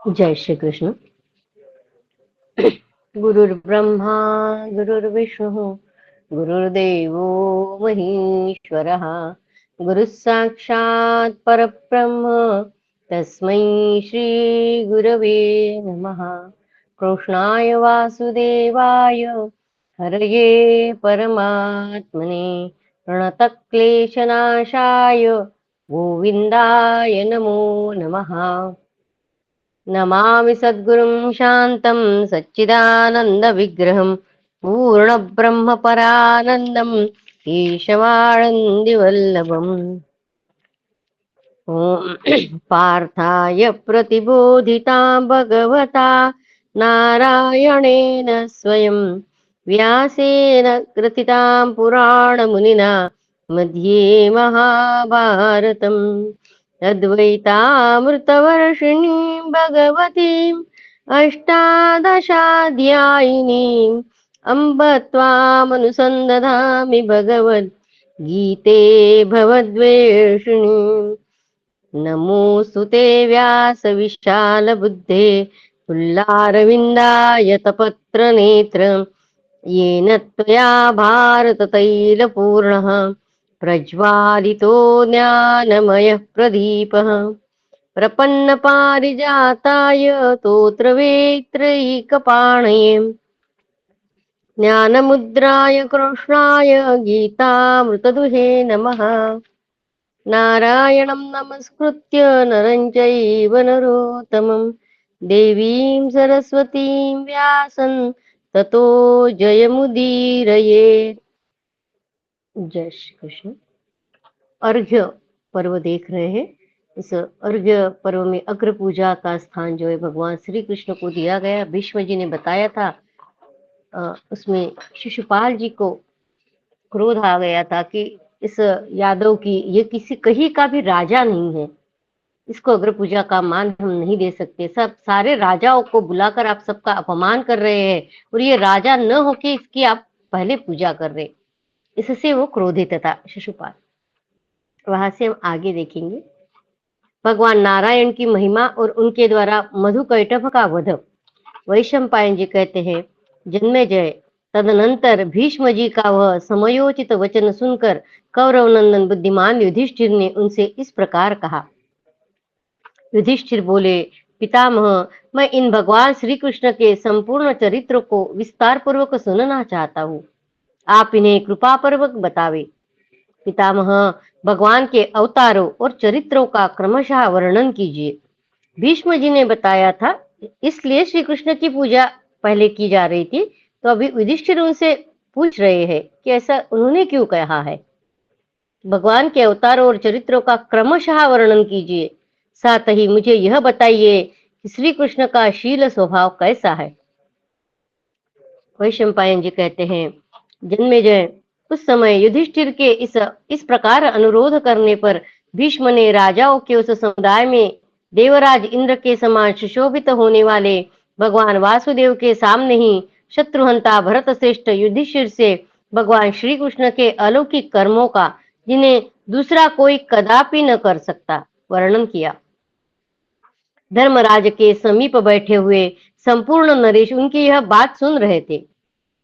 जय श्री कृष्ण। गुरुर्ब्रह्मा गुरुर्विष्णु गुरुर्देवो महेश्वरः गुरुः साक्षात् परब्रह्म तस्मै श्री गुरवे नमः। कृष्णाय वासुदेवाय हरये परमात्मने प्रणतक्लेशनाशाय गोविन्दाय नमो नमः। नमामि सद्गुरुं शान्तं सच्चिदानन्दविग्रहं पूर्णब्रह्मपरानन्दं केशवानन्दिवल्लभम्। ॐ पार्थाय प्रतिबोधितां भगवता नारायणेन स्वयं व्यासेन ग्रथितां पुराणमुनिना मध्ये महाभारतम् अद्वैतामृतवर्षिणीं भगवतीम् अष्टादशाध्यायिनीम् अम्ब त्वामनुसन्दधामि भगवद्गीते भवद्वेषिणीम्। नमोऽस्तु ते व्यासविशालबुद्धे पुल्लारविन्दायतपत्रनेत्र येन त्वया भारततैलपूर्णः प्रज्वालितो ज्ञानमयः प्रदीपः प्रपन्नपारिजाताय तोत्रवेत्रैकपाणये ज्ञानमुद्राय कृष्णाय गीतामृतदुहे नमः। नारायणं नमस्कृत्य नरं चैव नरोत्तमं देवीं सरस्वतीं व्यासं ततो जयमुदीरये। जय श्री कृष्ण। अर्घ्य पर्व देख रहे हैं। इस अर्घ्य पर्व में अग्र पूजा का स्थान जो है भगवान श्री कृष्ण को दिया गया। भीष्म जी ने बताया था, उसमें शिशुपाल जी को क्रोध आ गया था कि इस यादव की, ये किसी कहीं का भी राजा नहीं है, इसको अग्र पूजा का मान हम नहीं दे सकते। सब सारे राजाओं को बुलाकर आप सबका अपमान कर रहे हैं और ये राजा न होके इसकी आप पहले पूजा कर रहे। इससे वो क्रोधित था शिशुपाल। वहां से हम आगे देखेंगे भगवान नारायण की महिमा और उनके द्वारा मधुकैटभ का वध। वैशंपायन जी कहते हैं, जन्मेजय तदनंतर भीष्म जी का वह समयोचित वचन सुनकर कौरव नंदन बुद्धिमान युधिष्ठिर ने उनसे इस प्रकार कहा। युधिष्ठिर बोले, पितामह, मैं इन भगवान श्री कृष्ण के संपूर्ण चरित्र को विस्तार पूर्वक सुनना चाहता हूँ, आप इन्हें कृपा पूर्वक बतावे। पितामह, भगवान के अवतारों और चरित्रों का क्रमशः वर्णन कीजिए। भीष्म जी ने बताया था, इसलिए श्री कृष्ण की पूजा पहले की जा रही थी, तो अभी युधिष्ठिर उनसे पूछ रहे हैं कि ऐसा उन्होंने क्यों कहा है। भगवान के अवतारों और चरित्रों का क्रमशः वर्णन कीजिए, साथ ही मुझे यह बताइए कि श्री कृष्ण का शील स्वभाव कैसा है। वैशंपायन जी कहते हैं, जन्मेजय, उस समय युधिष्ठिर के इस प्रकार अनुरोध करने पर भीष्म ने राजाओं के उस समुदाय में देवराज इंद्र के समान सुशोभित होने वाले भगवान वासुदेव के सामने ही शत्रुहंता भरत श्रेष्ठ युधिष्ठिर से भगवान श्री कृष्ण के अलौकिक कर्मों का, जिन्हें दूसरा कोई कदापि न कर सकता, वर्णन किया। धर्मराज के समीप बैठे हुए संपूर्ण नरेश उनकी यह बात सुन रहे थे।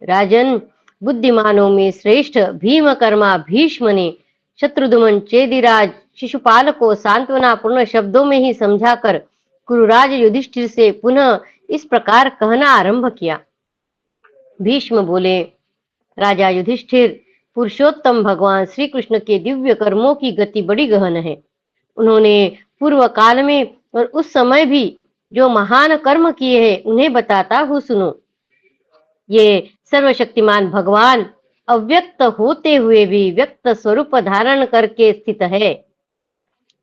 राजन, बुद्धिमानों में श्रेष्ठ भीमकर्मा भीष्म ने शत्रुघ्न चेदिराज शिशुपाल को सांत्वनापूर्ण शब्दों में ही समझाकर कुरुराज युधिष्ठिर से पुनः इस प्रकार कहना आरंभ किया। भीष्म बोले, राजा युधिष्ठिर, पुरुषोत्तम भगवान श्री कृष्ण के दिव्य कर्मों की गति बड़ी गहन है। उन्होंने पूर्व काल में और उस समय भी जो महान कर्म किए हैं, उन्हें बताता हूँ, सुनो। ये सर्वशक्तिमान भगवान अव्यक्त होते हुए भी व्यक्त स्वरूप धारण करके स्थित है।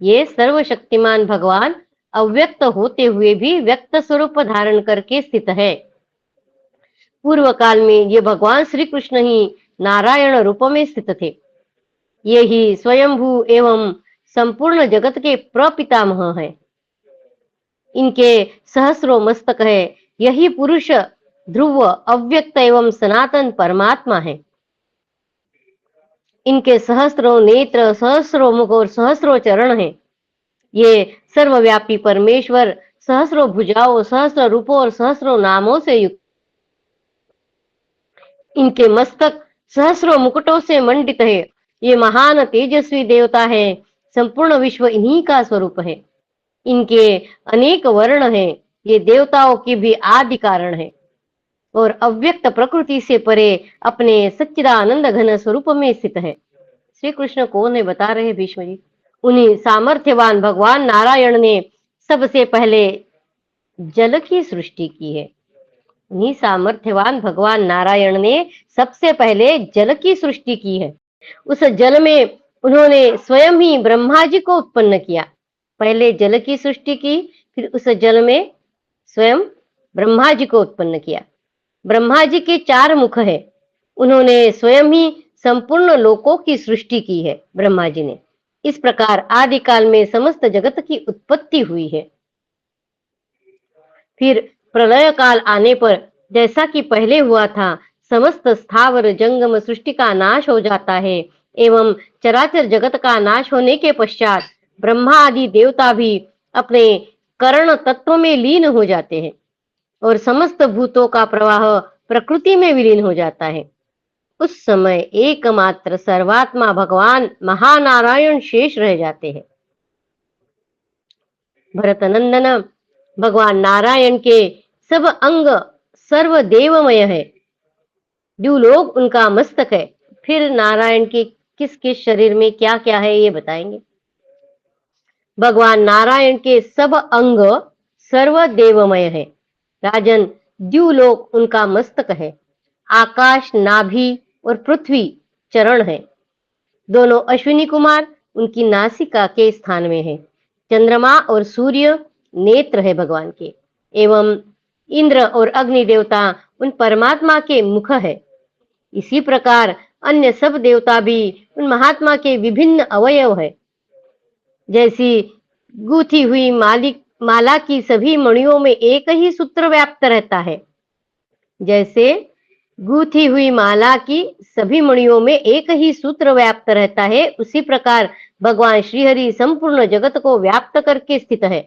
ये सर्वशक्तिमान भगवान अव्यक्त होते हुए भी व्यक्त स्वरूप धारण करके स्थित है। पूर्व काल में ये भगवान श्री कृष्ण ही नारायण रूप में स्थित थे। ये ही स्वयंभू एवं संपूर्ण जगत के प्रपितामह है। इनके सहस्रों मस्तक है। यही पुरुष ध्रुव अव्यक्त एवं सनातन परमात्मा है। इनके सहस्रों नेत्र, सहस्रों मुख और सहस्रों चरण हैं। ये सर्वव्यापी परमेश्वर सहस्रों भुजाओं, सहस्र रूपों और सहस्रों नामों से युक्त। इनके मस्तक सहस्रों मुकुटों से मंडित है। ये महान तेजस्वी देवता है। संपूर्ण विश्व इन्हीं का स्वरूप है। इनके अनेक वर्ण हैं। ये देवताओं की भी आदि कारण है और अव्यक्त प्रकृति से परे अपने सच्चिदानंद घन स्वरूप में स्थित है। श्री कृष्ण कौन है बता रहे भीष्म जी। उन्हीं सामर्थ्यवान भगवान नारायण ने सबसे पहले जल की सृष्टि की है। उन्हीं सामर्थ्यवान भगवान नारायण ने सबसे पहले जल की सृष्टि की है। उस जल में उन्होंने स्वयं ही ब्रह्मा जी को उत्पन्न किया। पहले जल की सृष्टि की, फिर उस जल में स्वयं ब्रह्मा जी को उत्पन्न किया। ब्रह्मा जी के 4 मुख है। उन्होंने स्वयं ही संपूर्ण लोकों की सृष्टि की है। ब्रह्मा जी ने इस प्रकार आदिकाल में समस्त जगत की उत्पत्ति हुई है। फिर प्रलय काल आने पर जैसा कि पहले हुआ था, समस्त स्थावर जंगम सृष्टि का नाश हो जाता है एवं चराचर जगत का नाश होने के पश्चात ब्रह्मा आदि देवता भी अपने करण तत्व में लीन हो जाते हैं और समस्त भूतों का प्रवाह प्रकृति में विलीन हो जाता है। उस समय एकमात्र सर्वात्मा भगवान महानारायण शेष रह जाते हैं। भरतनंदन, भगवान नारायण के सब अंग सर्वदेवमय है। द्युलोक उनका मस्तक है। फिर नारायण के किस किस शरीर में क्या क्या है ये बताएंगे। भगवान नारायण के सब अंग सर्वदेवमय है। राजन, द्युलोक उनका मस्तक है। आकाश नाभि और पृथ्वी चरण है। दोनों अश्विनी कुमार उनकी नासिका के स्थान में है। चंद्रमा और सूर्य नेत्र है भगवान के, एवं इंद्र और अग्नि देवता उन परमात्मा के मुख है। इसी प्रकार अन्य सब देवता भी उन महात्मा के विभिन्न अवयव है। जैसी गूथी हुई माला की सभी मणियों में एक ही सूत्र व्याप्त रहता है, जैसे गूथी हुई माला की सभी मणियों में एक ही सूत्र व्याप्त रहता है, उसी प्रकार भगवान श्रीहरि संपूर्ण जगत को व्याप्त करके स्थित है।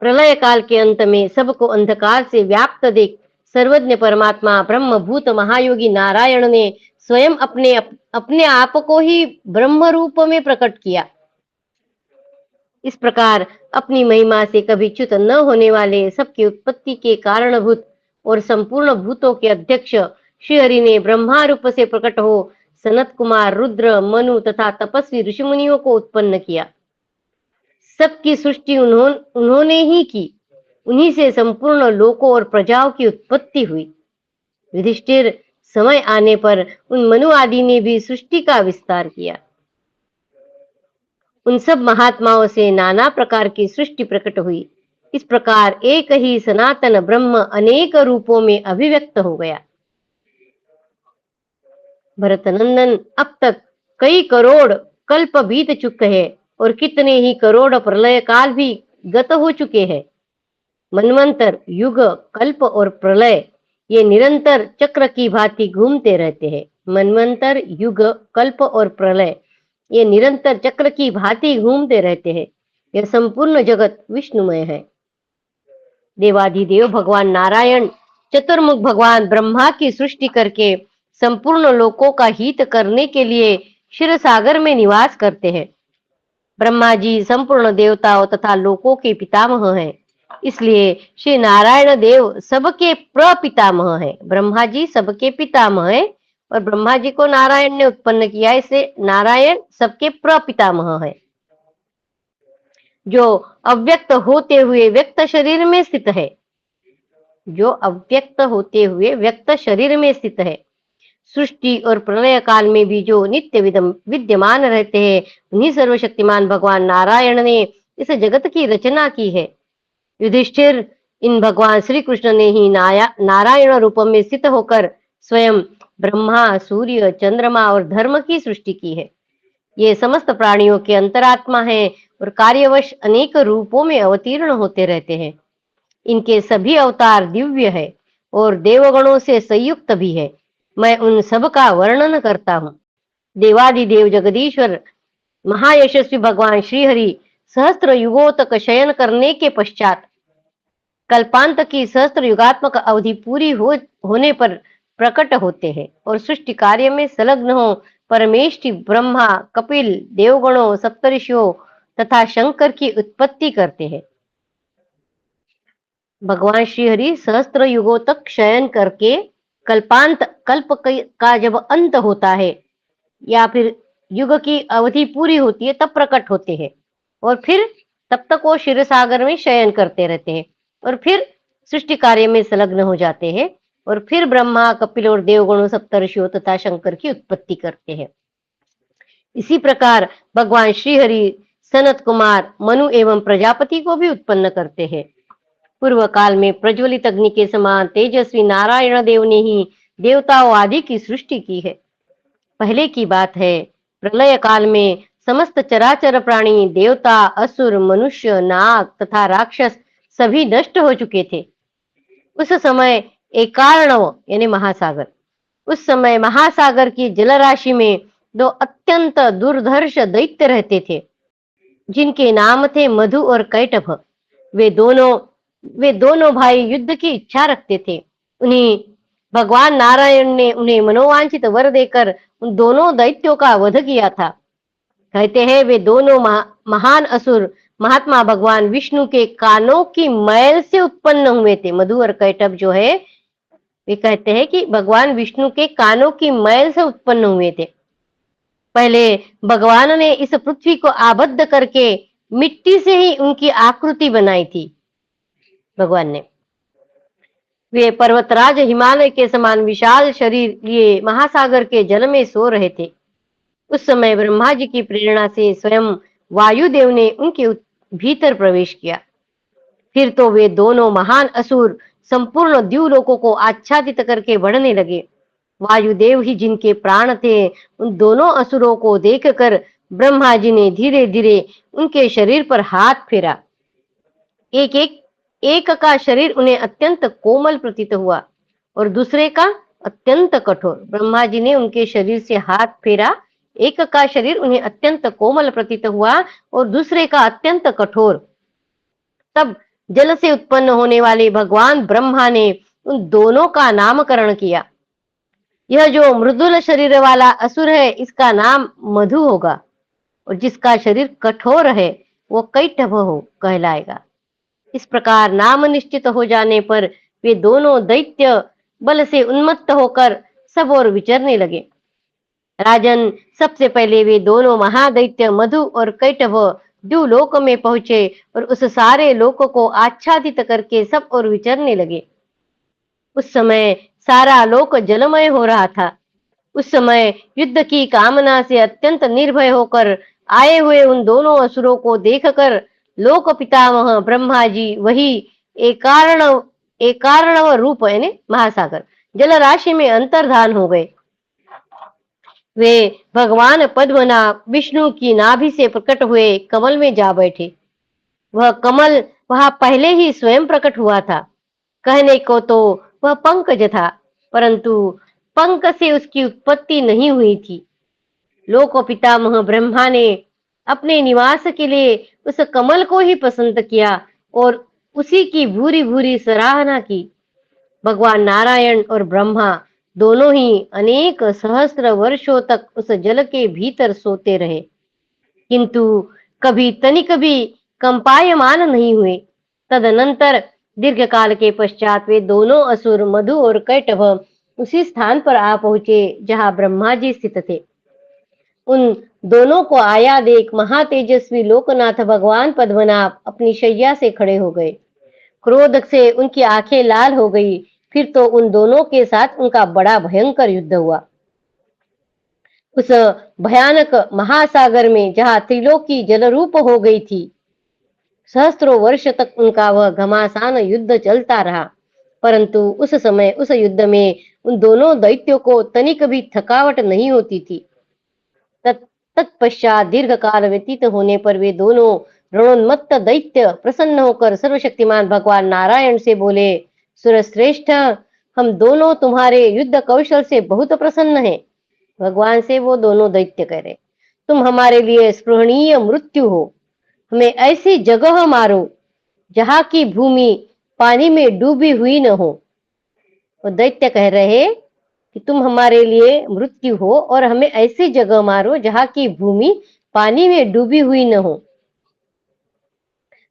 प्रलय काल के अंत में सबको अंधकार से व्याप्त देख सर्वज्ञ परमात्मा ब्रह्मभूत महायोगी नारायण ने स्वयं अपने आप को ही ब्रह्म रूप में प्रकट किया। इस प्रकार अपनी महिमा से कभी च्युत न होने वाले, सबकी उत्पत्ति के कारणभूत और संपूर्ण भूतों के अध्यक्ष श्रीहरि ने ब्रह्मा रूप से प्रकट हो सनत कुमार, रुद्र, मनु तथा तपस्वी ऋषिमुनियों को उत्पन्न किया। सबकी सृष्टि उन्होंने ही की। उन्हीं से संपूर्ण लोकों और प्रजाओं की उत्पत्ति हुई। युधिष्ठिर, समय आने पर उन मनु आदि ने भी सृष्टि का विस्तार किया। उन सब महात्माओं से नाना प्रकार की सृष्टि प्रकट हुई। इस प्रकार एक ही सनातन ब्रह्म अनेक रूपों में अभिव्यक्त हो गया। भरतनंदन, अब तक कई करोड़ कल्प बीत चुके हैं और कितने ही करोड़ प्रलय काल भी गत हो चुके हैं। मनवंतर, युग, कल्प और प्रलय ये निरंतर चक्र की भांति घूमते रहते हैं। मनवंतर, युग, कल्प और प्रलय ये निरंतर चक्र की भांति घूमते रहते हैं। यह संपूर्ण जगत विष्णुमय है। देवाधिदेव भगवान नारायण चतुर्मुख भगवान ब्रह्मा की सृष्टि करके संपूर्ण लोकों का हित करने के लिए क्षीर सागर में निवास करते हैं। ब्रह्मा जी संपूर्ण देवताओं तथा लोकों के पितामह हैं। इसलिए श्री नारायण देव सबके प्रपितामह है। ब्रह्मा जी सबके पितामह है और ब्रह्मा जी को नारायण ने उत्पन्न किया, इससे नारायण सबके प्रपितामह है। जो अव्यक्त होते हुए व्यक्त शरीर में स्थित है, जो अव्यक्त होते हुए व्यक्त शरीर में स्थित है, सृष्टि और प्रलय काल में भी जो नित्य विद्यमान रहते हैं, उन्हीं सर्वशक्तिमान भगवान नारायण ने इस जगत की रचना की है। युधिष्ठिर, इन भगवान श्री कृष्ण ने ही नारायण रूप में स्थित होकर स्वयं ब्रह्मा, सूर्य, चंद्रमा और धर्म की सृष्टि की है। ये समस्त प्राणियों के अंतरात्मा है और कार्यवश अनेक रूपों में अवतीर्ण होते रहते हैं। इनके सभी अवतार दिव्य है और देवगणों से संयुक्त भी है। मैं उन सब का वर्णन करता हूँ। देवादिदेव जगदीश्वर महायशस्वी भगवान श्रीहरि सहस्त्र युगों तक शयन करने के पश्चात कल्पांत की सहस्त्र युगात्मक अवधि पूरी होने पर प्रकट होते हैं और सृष्टि कार्य में संलग्न हो परमेष्टि ब्रह्मा, कपिल, देवगणों, सप्तऋषियों तथा शंकर की उत्पत्ति करते हैं। भगवान श्री हरि सहस्त्र युगों तक शयन करके कल्प का जब अंत होता है या फिर युग की अवधि पूरी होती है तब प्रकट होते हैं और फिर तब तक वो क्षीर सागर में शयन करते रहते हैं और फिर सृष्टि कार्य में संलग्न हो जाते हैं और फिर ब्रह्मा, कपिल और देवगणों, सप्तऋषियों तथा शंकर की उत्पत्ति करते हैं। इसी प्रकार भगवान श्री हरि सनत कुमार, मनु एवं प्रजापति को भी उत्पन्न करते हैं। पूर्व काल में प्रज्वलित अग्नि के समान तेजस्वी नारायण देव ने ही देवताओं आदि की सृष्टि की है। पहले की बात है, प्रलय काल में समस्त चराचर प्राणी, देवता, असुर, मनुष्य, नाग तथा राक्षस सभी नष्ट हो चुके थे। उस समय एक कारणव यानी महासागर, उस समय महासागर की जलराशि में दो अत्यंत दुर्धर्ष दैत्य रहते थे जिनके नाम थे मधु और कैटभ। वे दोनों भाई युद्ध की इच्छा रखते थे। उन्हीं भगवान नारायण ने उन्हें मनोवांछित वर देकर उन दोनों दैत्यों का वध किया था। कहते हैं वे दोनों महान असुर महात्मा भगवान विष्णु के कानों की मैल से उत्पन्न हुए थे। मधु और कैटभ जो है वे कहते हैं कि भगवान विष्णु के कानों की मैल से उत्पन्न हुए थे। पहले भगवान ने इस पृथ्वी को आबद्ध करके मिट्टी से ही उनकी आकृति बनाई थी। भगवान ने वे पर्वतराज हिमालय के समान विशाल शरीर लिए महासागर के जल में सो रहे थे। उस समय ब्रह्मा जी की प्रेरणा से स्वयं वायुदेव ने उनके भीतर प्रवेश किया। फिर तो वे दोनों महान असुर संपूर्ण द्युलोकों को आच्छादित करके बढ़ने लगे। वायुदेव ही जिनके प्राण थे, उन दोनों असुरों को देखकर ब्रह्मा जी ने धीरे धीरे उनके शरीर पर हाथ फेरा। एक का शरीर उन्हें अत्यंत कोमल प्रतीत हुआ और दूसरे का अत्यंत कठोर। ब्रह्मा जी ने उनके शरीर से हाथ फेरा, एक का शरीर उन्हें अत्यंत कोमल प्रतीत हुआ और दूसरे का अत्यंत कठोर। तब जल से उत्पन्न होने वाले भगवान ब्रह्मा ने उन दोनों का नामकरण किया। यह जो मृदुल शरीर वाला असुर है इसका नाम मधु होगा और जिसका शरीर कठोर है वो कैटभ हो कहलाएगा। इस प्रकार नाम निश्चित हो जाने पर वे दोनों दैत्य बल से उन्मत्त होकर सब ओर विचरने लगे। राजन, सबसे पहले वे दोनों महादैत्य मधु और कैटभ द्युलोक में पहुंचे और उस सारे लोक को आच्छादित करके सब ओर विचरने लगे। उस समय सारा लोक जलमय हो रहा था। उस समय युद्ध की कामना से अत्यंत निर्भय होकर आए हुए उन दोनों असुरों को देखकर लोक पितामह ब्रह्मा जी वही एक कारणव रूप यानी महासागर जल राशि में अंतर्धान हो गए। वे भगवान पद्मनाभ विष्णु की नाभि से प्रकट हुए कमल में जा बैठे। वह कमल वहां पहले ही स्वयं प्रकट हुआ था। कहने को तो वह पंकज था, परंतु पंख से उसकी उत्पत्ति नहीं हुई थी। लोक पितामह ब्रह्मा ने अपने निवास के लिए उस कमल को ही पसंद किया और उसी की भूरी भूरी सराहना की। भगवान नारायण और ब्रह्मा दोनों ही अनेक सहस्त्र वर्षों तक उस जल के भीतर सोते रहे, किंतु कभी तनिक भी कंपायमान नहीं हुए। तदनंतर दीर्घ काल के पश्चात वे दोनों असुर मधु और कैटभ उसी स्थान पर आ पहुंचे जहां ब्रह्मा जी स्थित थे। उन दोनों को आया देख महातेजस्वी लोकनाथ भगवान पद्मनाभ अपनी शैया से खड़े हो गए। क्रोध से उनकी आंखें लाल हो गई। फिर तो उन दोनों के साथ उनका बड़ा भयंकर युद्ध हुआ। उस भयानक महासागर में जहां त्रिलोकी जलरूप हो गई थी, सहस्त्रों वर्ष तक उनका वह घमासान युद्ध चलता रहा, परंतु उस समय उस युद्ध में उन दोनों दैत्यों को तनिक भी थकावट नहीं होती थी। तत्पश्चात दीर्घ काल व्यतीत होने पर वे दोनों रणोन्मत्त दैत्य प्रसन्न होकर सर्वशक्तिमान भगवान नारायण से बोले, सुरश्रेष्ठ, हम दोनों तुम्हारे युद्ध कौशल से बहुत प्रसन्न हैं। भगवान से वो दोनों दैत्य कह रहे, तुम हमारे लिए स्पृहणीय मृत्यु हो। हमें ऐसी जगह मारो जहां की भूमि पानी में डूबी हुई न हो। वो दैत्य कह रहे हैं कि तुम हमारे लिए मृत्यु हो और हमें ऐसी जगह मारो जहां की भूमि पानी में डूबी हुई न हो,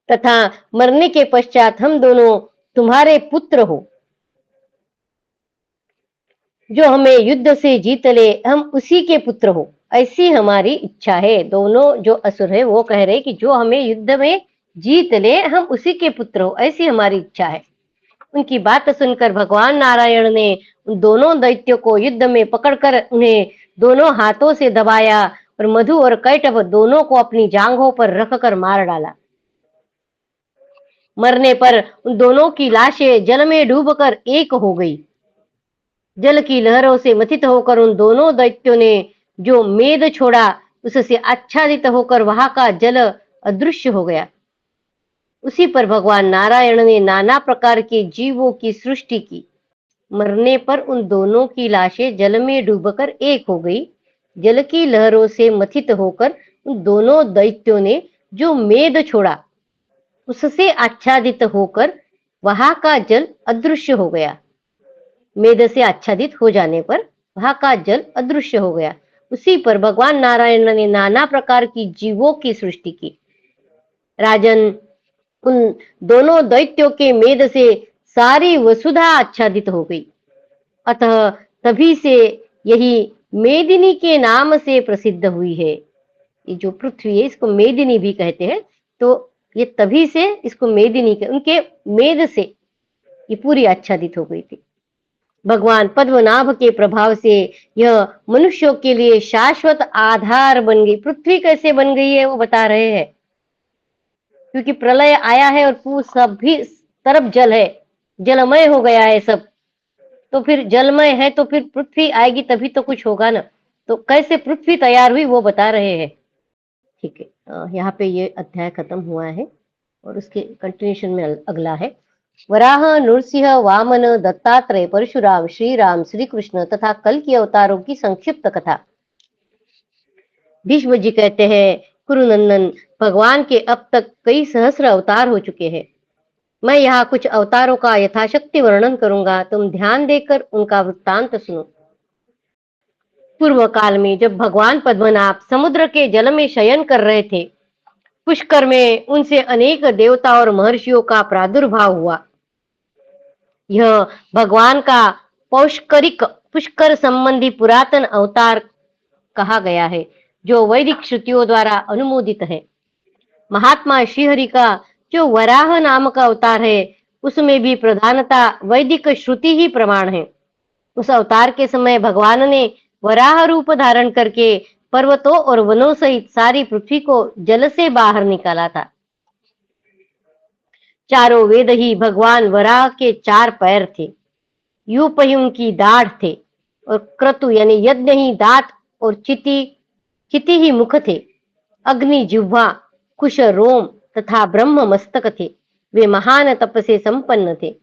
तथा मरने के पश्चात हम दोनों तुम्हारे पुत्र हो। जो हमें युद्ध से जीत ले, हम उसी के पुत्र हो, ऐसी हमारी इच्छा है। दोनों जो असुर है वो कह रहे कि जो हमें युद्ध में जीत ले, हम उसी के पुत्र हो, ऐसी हमारी इच्छा है। उनकी बात सुनकर भगवान नारायण ने उन दोनों दैत्यों को युद्ध में पकड़कर उन्हें दोनों हाथों से दबाया और मधु और कैटभ दोनों को अपनी जांघों पर रखकर मार डाला। मरने पर उन दोनों की लाशें जल में डूबकर एक हो गई। जल की लहरों से मथित होकर उन दोनों दैत्यों ने जो मेद छोड़ा, उससे आच्छादित होकर वहां का जल अदृश्य हो गया। उसी पर भगवान नारायण ने नाना प्रकार के जीवों की सृष्टि की। मरने पर उन दोनों की लाशें जल में डूबकर एक हो गई। जल की लहरों से मथित होकर उन दोनों दैत्यों ने जो मेद छोड़ा, उससे आच्छादित होकर वहां का जल अदृश्य हो गया। मेद से आच्छादित हो जाने पर वहां का जल अदृश्य हो गया। उसी पर भगवान नारायण ने नाना प्रकार की जीवों की सृष्टि की। राजन, उन दोनों दैत्यों के मेद से सारी वसुधा आच्छादित हो गई। अतः तभी से यही मेदिनी के नाम से प्रसिद्ध हुई है। ये जो पृथ्वी है इसको मेदिनी भी कहते हैं। तो ये तभी से इसको मेदिनी के उनके मेद से ये पूरी आच्छादित हो गई थी। भगवान पद्मनाभ के प्रभाव से यह मनुष्यों के लिए शाश्वत आधार बन गई। पृथ्वी कैसे बन गई है वो बता रहे हैं, क्योंकि प्रलय आया है और सभी तरफ जल है, जलमय हो गया है सब। तो फिर जलमय है तो फिर पृथ्वी आएगी तभी तो कुछ होगा ना। तो कैसे पृथ्वी तैयार हुई वो बता रहे हैं। ठीक है, यहाँ पे ये अध्याय खत्म हुआ है और उसके कंटिन्यूशन में अगला है। वराह, नृसिंह, वामन, दत्तात्रेय, परशुराम, श्री राम, श्री कृष्ण तथा कल के अवतारों की संक्षिप्त कथा। भीष्म जी कहते हैं, कुरुनंदन, भगवान के अब तक कई सहस्र अवतार हो चुके हैं। मैं यहाँ कुछ अवतारों का यथाशक्ति वर्णन करूंगा, तुम ध्यान देकर उनका वृत्तांत सुनो। पूर्व काल में जब भगवान पद्मनाभ समुद्र के जल में शयन कर रहे थे, पुष्कर में उनसे अनेक देवता और महर्षियों का प्रादुर्भाव हुआ। यह भगवान का पौष्करिक पुष्कर संबंधी पुरातन अवतार कहा गया है, जो वैदिक श्रुतियों द्वारा अनुमोदित है। महात्मा श्रीहरि का जो वराह नाम का अवतार है, उसमें भी प्रधानता वैदिक श्रुति ही प्रमाण है। उस अवतार के समय भगवान ने वराह रूप धारण करके पर्वतों और वनों सहित सारी पृथ्वी को जल से बाहर निकाला था। चारों वेद ही भगवान वराह के 4 पैर थे, यूप ही उनकी दाढ़ थे, और क्रतु यानी यज्ञ ही दांत, और चिति ही मुख थे। अग्नि जिह्वा, कुश रोम तथा ब्रह्म मस्तक थे। वे महान तप से संपन्न थे।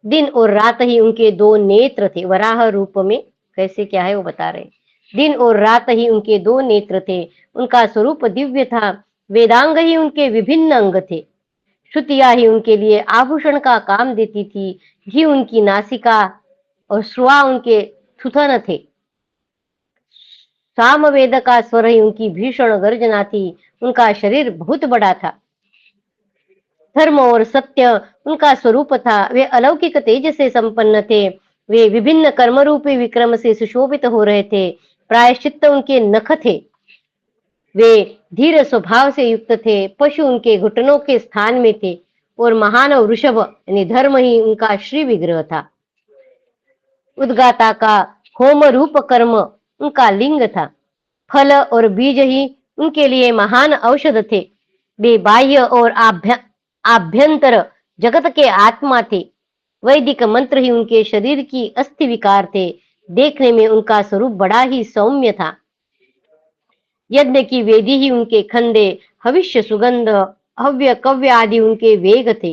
दिन और रात ही उनके 2 नेत्र थे। वराह रूप में कैसे क्या है वो बता रहे। दिन और रात ही उनके 2 नेत्र थे। उनका स्वरूप दिव्य था। वेदांग ही उनके विभिन्न अंग थे। श्रुतियां ही उनके लिए आभूषण का काम देती थी। घी उनकी नासिका और श्रुआ उनके थुथन थे। सामवेद का स्वर ही उनकी भीषण गर्जना थी। उनका शरीर बहुत बड़ा था। धर्म और सत्य उनका स्वरूप था। वे अलौकिक तेज से संपन्न थे। वे विभिन्न कर्म रूपी विक्रम से सुशोभित हो रहे थे। प्रायश्चित्त उनके नख थे। वे धीर स्वभाव से युक्त थे। पशु उनके घुटनों के स्थान में थे और महान वृषभ यानी धर्म ही उनका श्री विग्रह था। उद्गाता का होम रूप कर्म उनका लिंग था। फल और बीज ही उनके लिए महान औषध थे। वे बाह्य और आभ्यंतर जगत के आत्मा थे। वैदिक मंत्र ही उनके शरीर की अस्थि विकार थे। देखने में उनका स्वरूप बड़ा ही सौम्य था। यज्ञ की वेदी ही उनके खंडे, हविष्य सुगंध, हव्य कव्य आदि उनके वेग थे।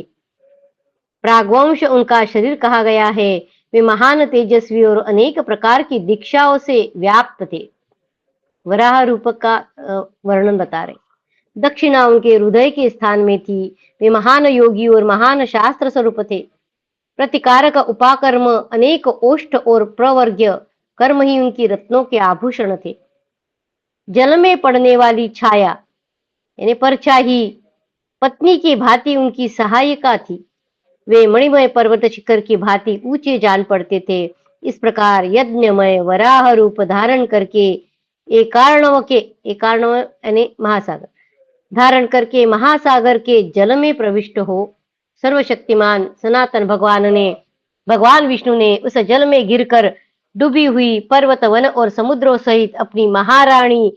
प्रागवंश उनका शरीर कहा गया है। वे महान तेजस्वी और अनेक प्रकार की दीक्षाओं से व्याप्त थे। वराह रूप का वर्णन बता रहे। दक्षिणा उनके हृदय के स्थान में थी। वे महान योगी और महान शास्त्र स्वरूप थे। प्रतिकारक उपाकर्म, अनेक ओष्ठ और प्रवर्ग्य कर्म ही उनकी रत्नों के आभूषण थे। जल में पड़ने वाली छाया यानी परछाई पत्नी की भांति उनकी सहायिका थी। वे मणिमय पर्वत शिखर की भांति ऊंचे जान पड़ते थे। इस प्रकार यज्ञमय वराह रूप धारण करके एकार्णव यानी महासागर धारण करके महासागर के जल में प्रविष्ट हो सर्वशक्तिमान सनातन भगवान विष्णु ने उस जल में गिरकर डूबी हुई पर्वत वन और समुद्रों सहित अपनी महारानी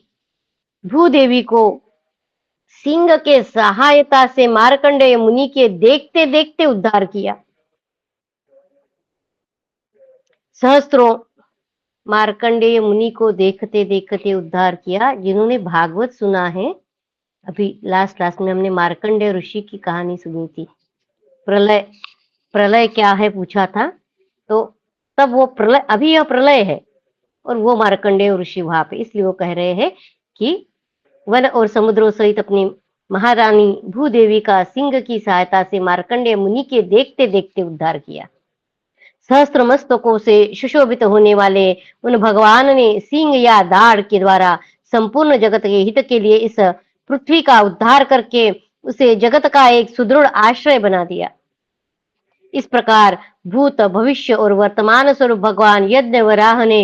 भूदेवी को सिंह के सहायता से मार्कंडेय मुनि के देखते देखते उद्धार किया। सहस्त्रों मार्कंडेय मुनि को देखते देखते उद्धार किया। जिन्होंने भागवत सुना है, अभी लास्ट में हमने मार्कंडेय ऋषि की कहानी सुनी थी। प्रलय क्या है पूछा था, तो तब वो प्रलय, अभी यह प्रलय है और वो मार्कंडेय ऋषि वहां पे, इसलिए वो कह रहे हैं कि वन और समुद्रों सहित अपनी महारानी भूदेवी का सिंह की सहायता से मार्कंडेय मुनि के देखते देखते उद्धार किया। सहस्त्र मस्तकों से सुशोभित होने वाले उन भगवान ने सिंह या दाढ़ के द्वारा संपूर्ण जगत के हित के लिए इस पृथ्वी का उद्धार करके उसे जगत का एक सुदृढ़ आश्रय बना दिया। इस प्रकार भूत भविष्य और वर्तमान स्वरूप भगवान यज्ञ वराह ने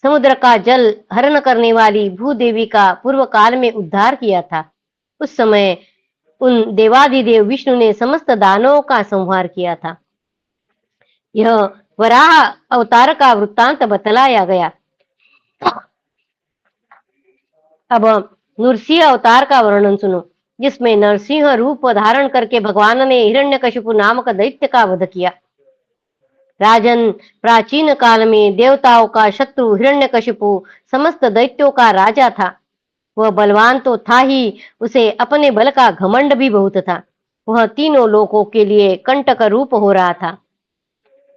समुद्र का जल हरण करने वाली भूदेवी का पूर्व काल में उद्धार किया था। उस समय उन देवादिदेव विष्णु ने समस्त दानवों का संहार किया था। यह वराह अवतार का वृत्तांत बतलाया गया। अब नृसिंह अवतार का वर्णन सुनो, जिसमें नरसिंह रूप धारण करके भगवान ने हिरण्यकशिपु नामक दैत्य का वध किया। राजन, प्राचीन काल में देवताओं का शत्रु हिरण्यकशिपु समस्त दैत्यों का राजा था। वह बलवान तो था ही, उसे अपने बल का घमंड भी बहुत था। वह तीनों लोकों के लिए कंटक रूप हो रहा था।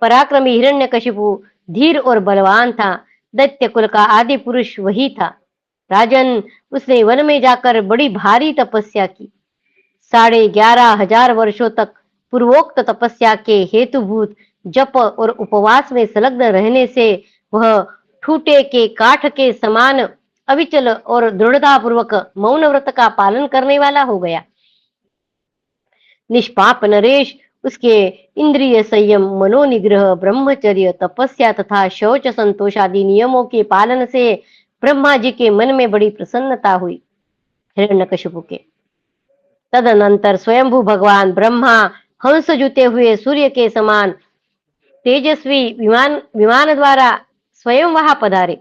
पराक्रमी हिरण्यकशिपु धीर और बलवान था। दैत्य कुल का आदि पुरुष वही था। राजन, उसने वन में जाकर बड़ी भारी तपस्या की। 11,500 वर्षों तक पूर्वोक्त तपस्या के हेतुभूत जप और उपवास में संलग्न रहने से वह ठूटे के काठ के समान अविचल और दृढ़ता पूर्वक मौन व्रत का पालन करने वाला हो गया। निष्पाप नरेश उसके इंद्रिय संयम, मनोनिग्रह, ब्रह्मचर्य, तपस्या तथा शौच संतोष आदि नियमों के पालन से ब्रह्मा जी के मन में बड़ी प्रसन्नता हुई। हिरण्यकशिपु के तदनंतर स्वयंभू भगवान ब्रह्मा हंस जुते हुए सूर्य के समान तेजस्वी विमान द्वारा स्वयं वहां पधारे।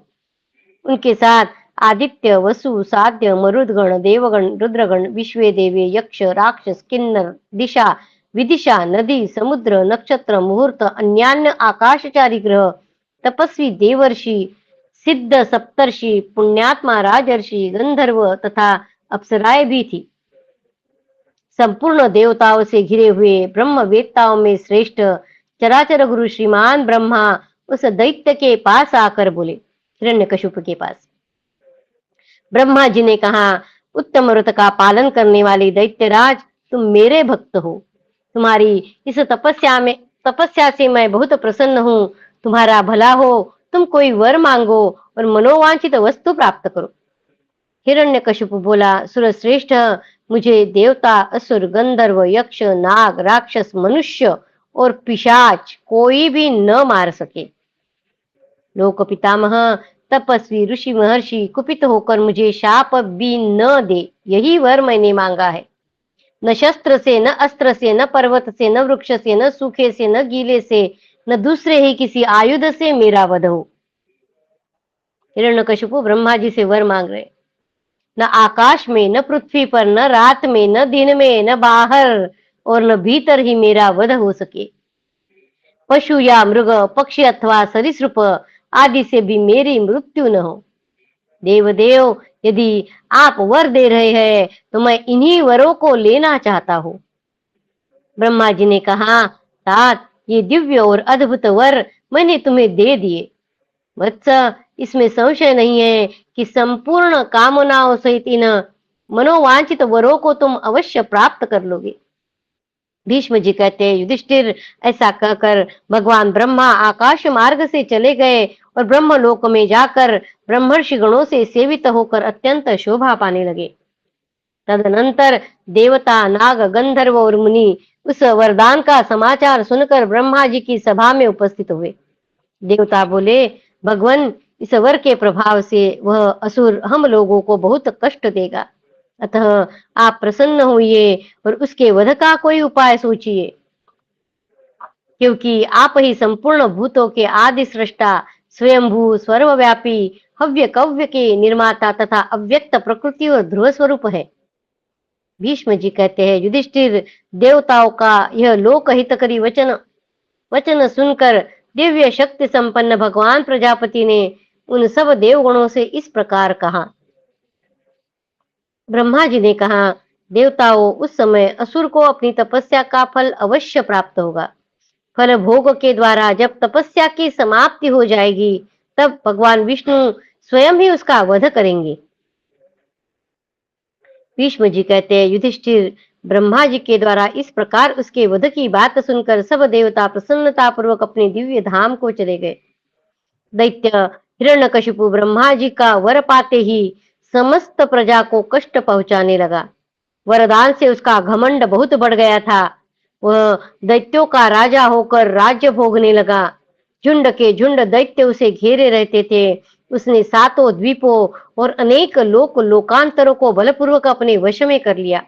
उनके साथ आदित्य, वसु, साध्य, मरुदगण, देवगण, रुद्रगण, विश्वे देवी, यक्ष, राक्षस, किन्नर, दिशा, विदिशा, नदी, समुद्र, नक्षत्र, मुहूर्त, अन्यान्य आकाशचारी ग्रह, तपस्वी देवर्षि, सिद्ध सप्तर्षि, पुण्यात्मा राजर्षि, गंधर्व तथा अप्सराएं भी थी। संपूर्ण देवताओं से घिरे हुए ब्रह्म वेत्ताओं में श्रेष्ठ चराचर गुरु श्रीमान ब्रह्मा उस दैत्य के पास आकर बोले, हिरण्यकशिपु के पास। ब्रह्मा जी ने कहा, उत्तम व्रत का पालन करने वाले दैत्यराज, तुम मेरे भक्त हो। तुम्हारी इस तपस्या से मैं बहुत प्रसन्न हूँ। तुम्हारा भला हो, तुम कोई वर मांगो और मनोवांछित वस्तु प्राप्त करो। हिरण्यकशिपु बोला, सुरश्रेष्ठ, मुझे देवता, असुर, गंधर्व, यक्ष, नाग, राक्षस, मनुष्य और पिशाच कोई भी न मार सके। लोक पितामह, तपस्वी, ऋषि, महर्षि कुपित होकर मुझे शाप भी न दे, यही वर मैंने मांगा है। न शस्त्र से, न अस्त्र से, न पर्वत से, न वृक्ष से, न सूखे से, न गीले से, न दूसरे ही किसी आयुध से मेरा वध हो। हिरण्यकशिपु ब्रह्मा जी से वर मांग रहे। न आकाश में, न पृथ्वी पर, न रात में, न दिन में, न बाहर और न भीतर ही मेरा वध हो सके। पशु या मृग, पक्षी अथवा सरीसृप आदि से भी मेरी मृत्यु न हो। देवदेव, यदि आप वर दे रहे हैं तो मैं इन्हीं वरों को लेना चाहता हूँ। ब्रह्मा जी ने कहा, तात, ये दिव्य और अद्भुत वर मैंने तुम्हें दे दिए। वत्स, इसमें संशय नहीं है कि संपूर्ण कामनाओं सहित इन मनोवांछित वरों को तुम अवश्य प्राप्त कर लोगे। भीष्म जी कहते हैं, युधिष्ठिर, ऐसा कहकर भगवान ब्रह्मा आकाश मार्ग से चले गए और ब्रह्मलोक में जाकर ब्रह्मर्षि गणों से सेवित होकर अत्यंत शोभा पाने लगे। तदनंतर देवता, नाग, गंधर्व और मुनि उस वरदान का समाचार सुनकर ब्रह्मा जी की सभा में उपस्थित हुए। देवता बोले, भगवान, इस वर के प्रभाव से वह असुर हम लोगों को बहुत कष्ट देगा, अतः आप प्रसन्न होइए और उसके वध का कोई उपाय सोचिए, क्योंकि आप ही संपूर्ण भूतों के आदि सृष्टा, स्वयंभू, सर्वव्यापी, हव्य कव्य के निर्माता तथा अव्यक्त प्रकृति और ध्रुव स्वरूप है। भीष्म जी कहते हैं, युधिष्ठिर, देवताओं का यह लोकहितकरी वचन वचन सुनकर दिव्य शक्ति संपन्न भगवान प्रजापति ने उन सब देवगणों से इस प्रकार कहा। ब्रह्मा जी ने कहा, देवताओं, उस समय असुर को अपनी तपस्या का फल अवश्य प्राप्त होगा। फल भोग के द्वारा जब तपस्या की समाप्ति हो जाएगी, तब भगवान विष्णु स्वयं ही उसका वध करेंगे। भीष्म जी कहते हैं, युधिष्ठिर, ब्रह्मा जी के द्वारा इस प्रकार उसके वध की बात सुनकर सब देवता प्रसन्नता पूर्वक अपने दिव्य धाम को चले गए। दैत्य हिरण्यकशिपु ब्रह्मा जी का वर पाते ही समस्त प्रजा को कष्ट पहुंचाने लगा। वरदान से उसका घमंड बहुत बढ़ गया था। वह दैत्यों का राजा होकर राज्य भोगने लगा। झुंड के झुंड दैत्य उसे घेरे रहते थे। उसने सातों द्वीपों और अनेक लोकांतरों को बलपूर्वक अपने वश में कर लिया।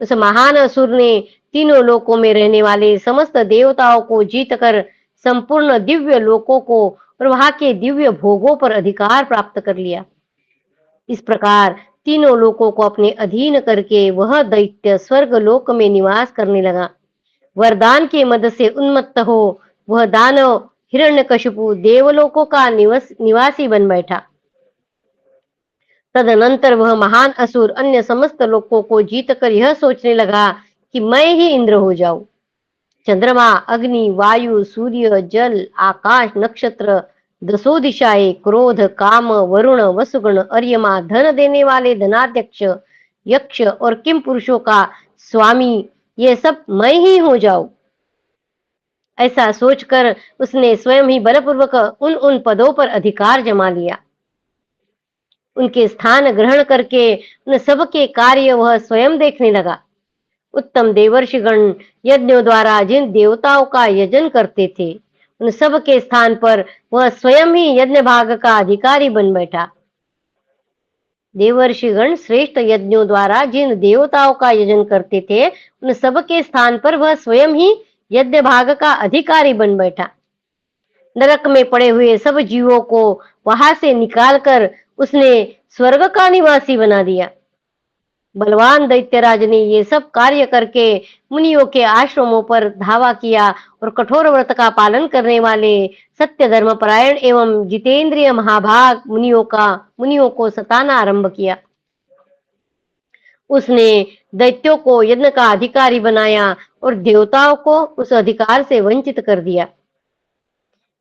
उस महान असुर ने तीनों लोकों में रहने वाले समस्त देवताओं को जीतकर संपूर्ण दिव्य लोकों को और वहां के दिव्य भोगों पर अधिकार प्राप्त कर लिया। इस प्रकार तीनों लोकों को अपने अधीन करके वह दैत्य स्वर्ग लोक में निवास करने लगा। वरदान के मद से उन्मत्त हो वह दानव हिरण्यकशिपु देवलोकों का निवासी बन बैठा। तदनंतर वह महान असुर अन्य समस्त लोकों को जीतकर यह सोचने लगा कि मैं ही इंद्र हो जाऊं। चंद्रमा, अग्नि, वायु, सूर्य, जल, आकाश, नक्षत्र, दसों दिशाएं, क्रोध, काम, वरुण, वसुगण, अर्यमा, धन देने वाले धनाध्यक्ष, यक्ष और किम पुरुषों का स्वामी, ये सब मैं ही हो जाऊं। ऐसा सोचकर उसने स्वयं ही बलपूर्वक उन पदों पर अधिकार जमा लिया। उनके स्थान ग्रहण करके उन सबके कार्य वह स्वयं देखने लगा। उत्तम देवर्षिगण यज्ञों द्वारा जिन देवताओं का यजन करते थे, उन सब के स्थान पर वह स्वयं ही यज्ञ भाग का अधिकारी बन बैठा। देवर्षिगण श्रेष्ठ यज्ञों द्वारा जिन देवताओं का यजन करते थे, उन सब के स्थान पर वह स्वयं ही यज्ञ भाग का अधिकारी बन बैठा। नरक में पड़े हुए सब जीवों को वहां से निकालकर उसने स्वर्ग का निवासी बना दिया। बलवान दैत्यराज ने ये सब कार्य करके मुनियों के आश्रमों पर धावा किया और कठोर व्रत का पालन करने वाले सत्य धर्म परायण एवं जितेंद्रिय महाभाग मुनियों को सताना आरंभ किया। उसने दैत्यों को यज्ञ का अधिकारी बनाया और देवताओं को उस अधिकार से वंचित कर दिया।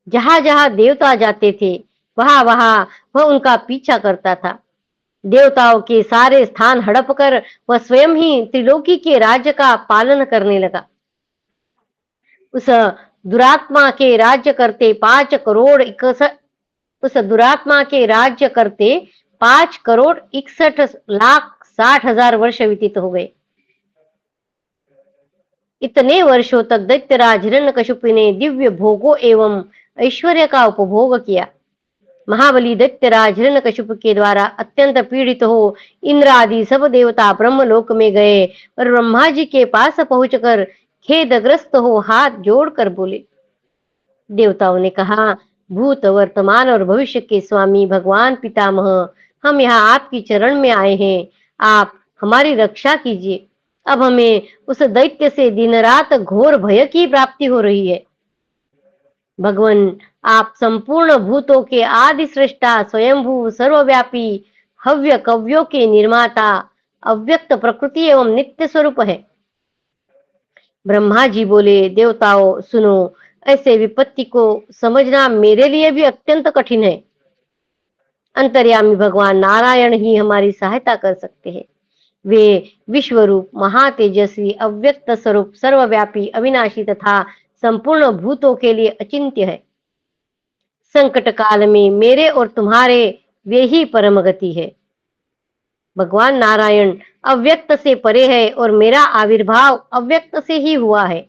जहां जहां देवता जाते थे, वहां वहां वह उनका पीछा करता था। देवताओं के सारे स्थान हड़प कर वह स्वयं ही त्रिलोकी के राज्य का पालन करने लगा। उस दुरात्मा के राज्य करते 5,61,60,00,000 वर्ष व्यतीत हो गए। इतने वर्षों तक दैत्यराज हिरण्यकशिपु ने दिव्य भोगों एवं ऐश्वर्य का उपभोग किया। महाबली दैत्यराज हिरण्यकशिपु के द्वारा अत्यंत पीड़ित हो इंद्र आदि सब देवता ब्रह्मलोक में गए और ब्रह्मा जी के पास पहुंचकर खेदग्रस्त हो हाथ जोड़कर बोले। देवताओं ने कहा, भूत, वर्तमान और भविष्य के स्वामी भगवान पितामह, हम यहाँ आपकी चरण में आए हैं। आप हमारी रक्षा कीजिए। अब हमें उस दैत्य से दिन रात घोर भय की प्राप्ति हो रही है। भगवान, आप संपूर्ण भूतों के आदि सृष्टा, स्वयंभू, सर्वव्यापी, हव्य कव्यों के निर्माता, अव्यक्त प्रकृति एवं नित्य स्वरूप है। ब्रह्मा जी बोले, देवताओं सुनो, ऐसे विपत्ति को समझना मेरे लिए भी अत्यंत कठिन है। अंतर्यामी भगवान नारायण ही हमारी सहायता कर सकते हैं। वे विश्वरूप, महातेजस्वी, अव्यक्त स्वरूप, सर्वव्यापी, अविनाशी तथा संपूर्ण भूतों के लिए अचिंत्य है। संकट काल में मेरे और तुम्हारे वे ही परम गति है। भगवान नारायण अव्यक्त से परे है और मेरा आविर्भाव अव्यक्त से ही हुआ है।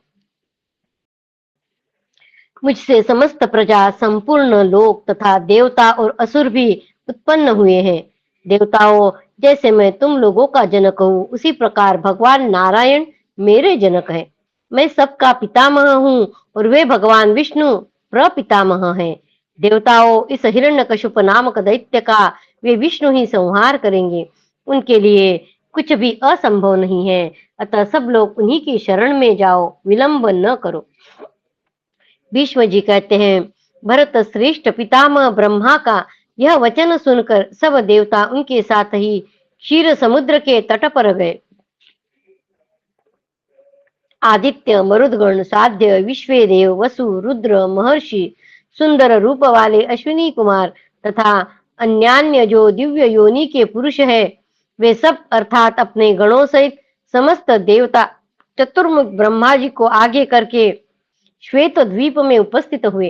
मुझसे समस्त प्रजा, संपूर्ण लोक तथा देवता और असुर भी उत्पन्न हुए हैं। देवताओं, जैसे मैं तुम लोगों का जनक हूँ, उसी प्रकार भगवान नारायण मेरे जनक हैं। मैं सबका पितामह हूँ और वे भगवान विष्णु प्रपितामह हैं। देवताओं, इस हिरण्यकशिप नामक दैत्य का वे विष्णु ही संहार करेंगे। उनके लिए कुछ भी असंभव नहीं है। अतः सब लोग उन्हीं की शरण में जाओ, विलंब न करो। भीष्म जी कहते हैं, भरत श्रेष्ठ पितामह ब्रह्मा का यह वचन सुनकर सब देवता उनके साथ ही क्षीर समुद्र के तट पर गए। आदित्य, मरुदगण, साध्य, विश्वेदेव, वसु, रुद्र, महर्षि, सुंदर रूप वाले अश्विनी कुमार तथा अन्यान्य जो दिव्य योनि के पुरुष है, वे सब अर्थात अपने गणों सहित समस्त देवता चतुर्मुख ब्रह्मा जी को आगे करके श्वेत द्वीप में उपस्थित हुए।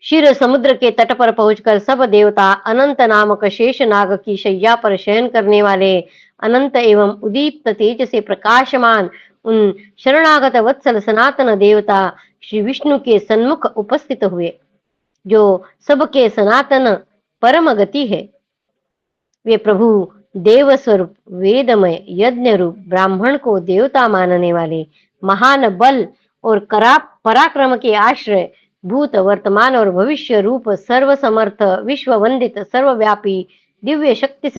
क्षीर समुद्र के तट पर पहुंचकर सब देवता अनंत नामक शेष नाग की शैया पर शयन करने वाले अनंत एवं उदीप्त तेज से प्रकाशमान उन शरणागत वत्सल सनातन देवता श्री विष्णु के सन्मुख उपस्थित हुए, जो सबके सनातन परम गति है। वे प्रभु देव स्वरूप, वेदमय, यज्ञ रूप, ब्राह्मण को देवता मानने वाले, महान बल और पराक्रम के आश्रय, भूत, वर्तमान और भविष्य रूप, सर्व समर्थ, विश्व वंदित, सर्वव्यापी, दिव्य शक्ति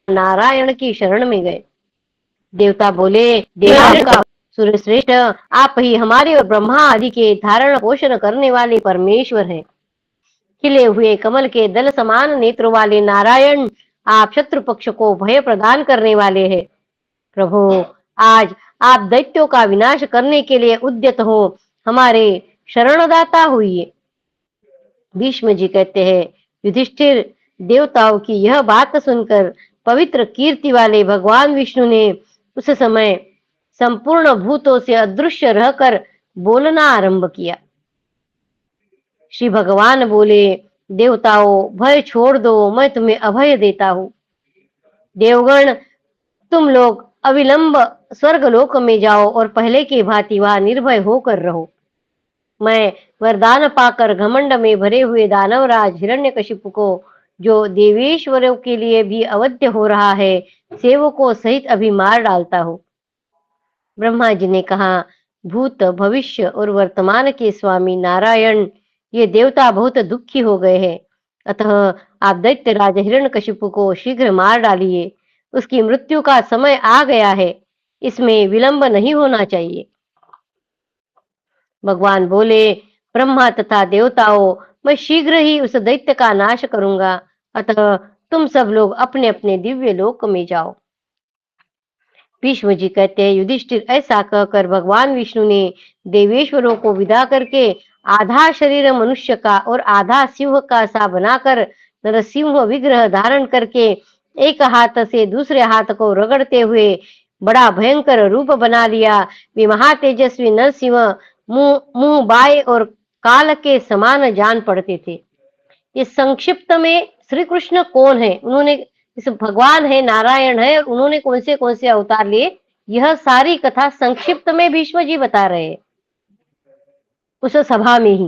नारायण की शरण में गए। देवता बोले, देवाओं का सूर्यश्रेष्ठ, आप ही हमारे और ब्रह्मा आदि के धारण पोषण करने वाले परमेश्वर हैं। खिले हुए कमल के दल समान नेत्रों वाले नारायण, आप शत्रु पक्ष को भय प्रदान करने वाले हैं। प्रभु, आज आप दैत्यों का विनाश करने के लिए उद्यत हो, हमारे शरणदाता हुई। भीष्म जी कहते हैं, युधिष्ठिर, देवताओं की यह बात सुनकर पवित्र कीर्ति वाले भगवान विष्णु ने उस समय संपूर्ण भूतों से अदृश्य रहकर बोलना आरंभ किया। श्री भगवान बोले, देवताओं, भय छोड़ दो, मैं तुम्हें अभय देता हूँ। देवगण, तुम लोग अविलंब स्वर्गलोक में जाओ और पहले की भांति वहां निर्भय होकर रहो। मैं वरदान पाकर घमंड में भरे हुए दानवराज हिरण्यकशिपु को, जो देवेश्वरों के लिए भी अवध्य हो रहा है, सेवकों सहित अभी मार डालता हूँ। ब्रह्मा जी ने कहा, भूत, भविष्य और वर्तमान के स्वामी नारायण, ये देवता बहुत दुखी हो गए हैं। अतः आप दैत्य राज हिरण्यकशिपु को शीघ्र मार डालिए। उसकी मृत्यु का समय आ गया है, इसमें विलंब नहीं होना चाहिए। भगवान बोले, ब्रह्मा तथा देवताओं, मैं शीघ्र ही उस दैत्य का नाश करूंगा। अतः तुम सब लोग अपने अपने दिव्य लोक में जाओ। भीष्म जी कहते हैं, युधिष्ठिर, ऐसा कहकर भगवान विष्णु ने देवेश्वरों को विदा करके आधा शरीर मनुष्य का और आधा सिंह का सा बनाकर नरसिंह विग्रह धारण करके एक हाथ से दूसरे हाथ को रगड़ते हुए बड़ा भयंकर रूप बना लिया। वे महातेजस्वी नरसिंह मुंह बाएं और काल के समान जान पड़ते थे। ये संक्षिप्त में श्री कृष्ण कौन है, उन्होंने इस भगवान है, नारायण है, और उन्होंने कौन से अवतार लिए, यह सारी कथा संक्षिप्त में भीष्म जी बता रहे हैं उस सभा में ही।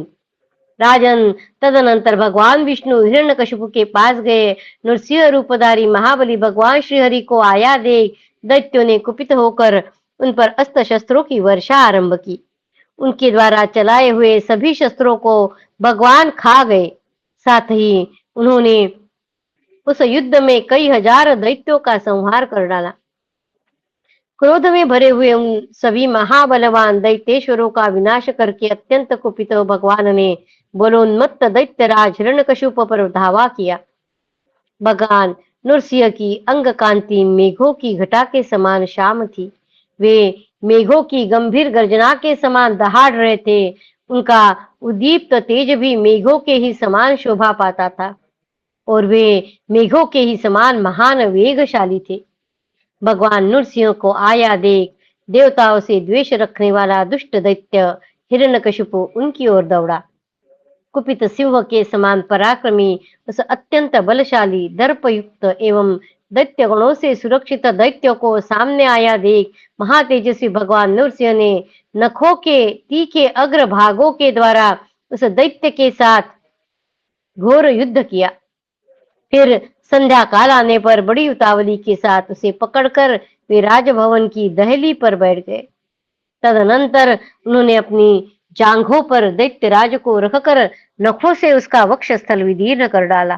राजन, तदनंतर भगवान विष्णु हिरण्यकशिपु के पास गए। नृसिंह रूपधारी महाबली भगवान श्रीहरि को आया देख दैत्यों ने कुपित होकर उन पर अस्त्र शस्त्रों की वर्षा आरंभ की। उनके द्वारा चलाए हुए सभी शस्त्रों को भगवान खा गए। साथ ही उन्होंने उस युद्ध में कई हजार दैत्यों का संहार कर डाला। क्रोध में भरे हुए उन सभी महाबलवान दैत्येश्वरों का विनाश करके अत्यंत कुपित भगवान ने बलोन्मत्त दैत्यराज हिरण्यकशिप पर धावा किया। भगवान नृसिंह की अंग कांति मेघों की घटा के समान श्याम थी। वे मेघों की गंभीर गर्जना के समान दहाड़ रहे थे। उनका उद्दीप्त तेज भी मेघों के ही समान शोभा पाता था और वे मेघों के ही समान महान वेगशाली थे। भगवान नृसिंह को आया देख देवताओं से द्वेष रखने वाला दुष्ट दैत्य हिरण्यकशिपु उनकी ओर दौड़ा। कुपित सिंह के समान पराक्रमी उस अत्यंत बलशाली दर्पयुक्त एवं दैत्य गणों से सुरक्षित दैत्य को सामने आया देख महातेजस्वी भगवान नृसिंह ने नखों के तीखे अग्र भागों के द्वारा उस दैत्य के साथ घोर युद्ध किया। फिर संध्या काल आने पर बड़ी उतावली के साथ उसे पकड़कर वे राजभवन की दहली पर बैठ गए। तदनंतर उन्होंने अपनी जांघों पर दैत्यराज को रखकर नखों से उसका वक्षस्थल विदीर्ण कर डाला।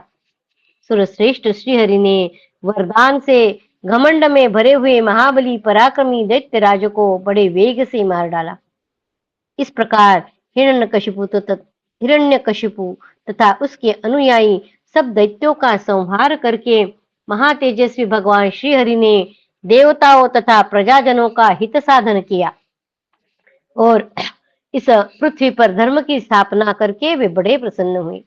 सुरश्रेष्ठ श्रीहरि ने वरदान से घमंड में भरे हुए महाबली पराक्रमी दैत्यराज को बड़े वेग से मार डाला। इस प्रकार हिरण्यकशिपु तथा उसके अनुयायी सब दैत्यों का संहार करके महातेजस्वी भगवान श्रीहरि ने देवताओं तथा प्रजाजनों का हित साधन किया और इस पृथ्वी पर धर्म की स्थापना करके वे बड़े प्रसन्न हुए।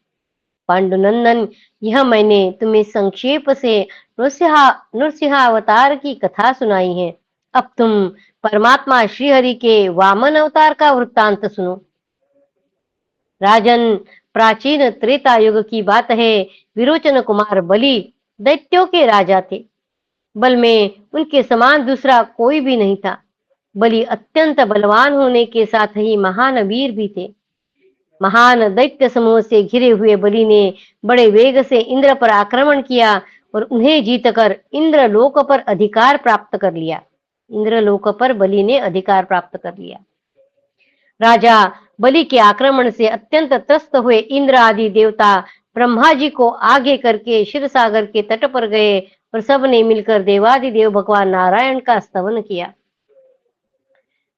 पांडुनंदन, यह मैंने तुम्हें संक्षेप से नृसिंहावतार की कथा सुनाई है। अब तुम परमात्मा श्रीहरि के वामन अवतार का वृत्तांत सुनो। राजन, प्राचीन त्रेता युग की बात है। विरोचन कुमार बलि दैत्यों के राजा थे। बल में उनके समान दूसरा कोई भी नहीं था। बलि अत्यंत बलवान होने के साथ ही महान वीर भी थे। महान दैत्य समूह से घिरे हुए बलि ने बड़े वेग से इंद्र पर आक्रमण किया और उन्हें जीतकर इंद्रलोक पर अधिकार प्राप्त कर लिया। इंद्रलोक पर बलि ने अधिकार प्राप्त कर लिया। राजा बलि के आक्रमण से अत्यंत त्रस्त हुए इंद्र आदि देवता ब्रह्मा जी को आगे करके क्षीर सागर के तट पर गए और सब ने मिलकर देवादिदेव भगवान नारायण का स्तवन किया।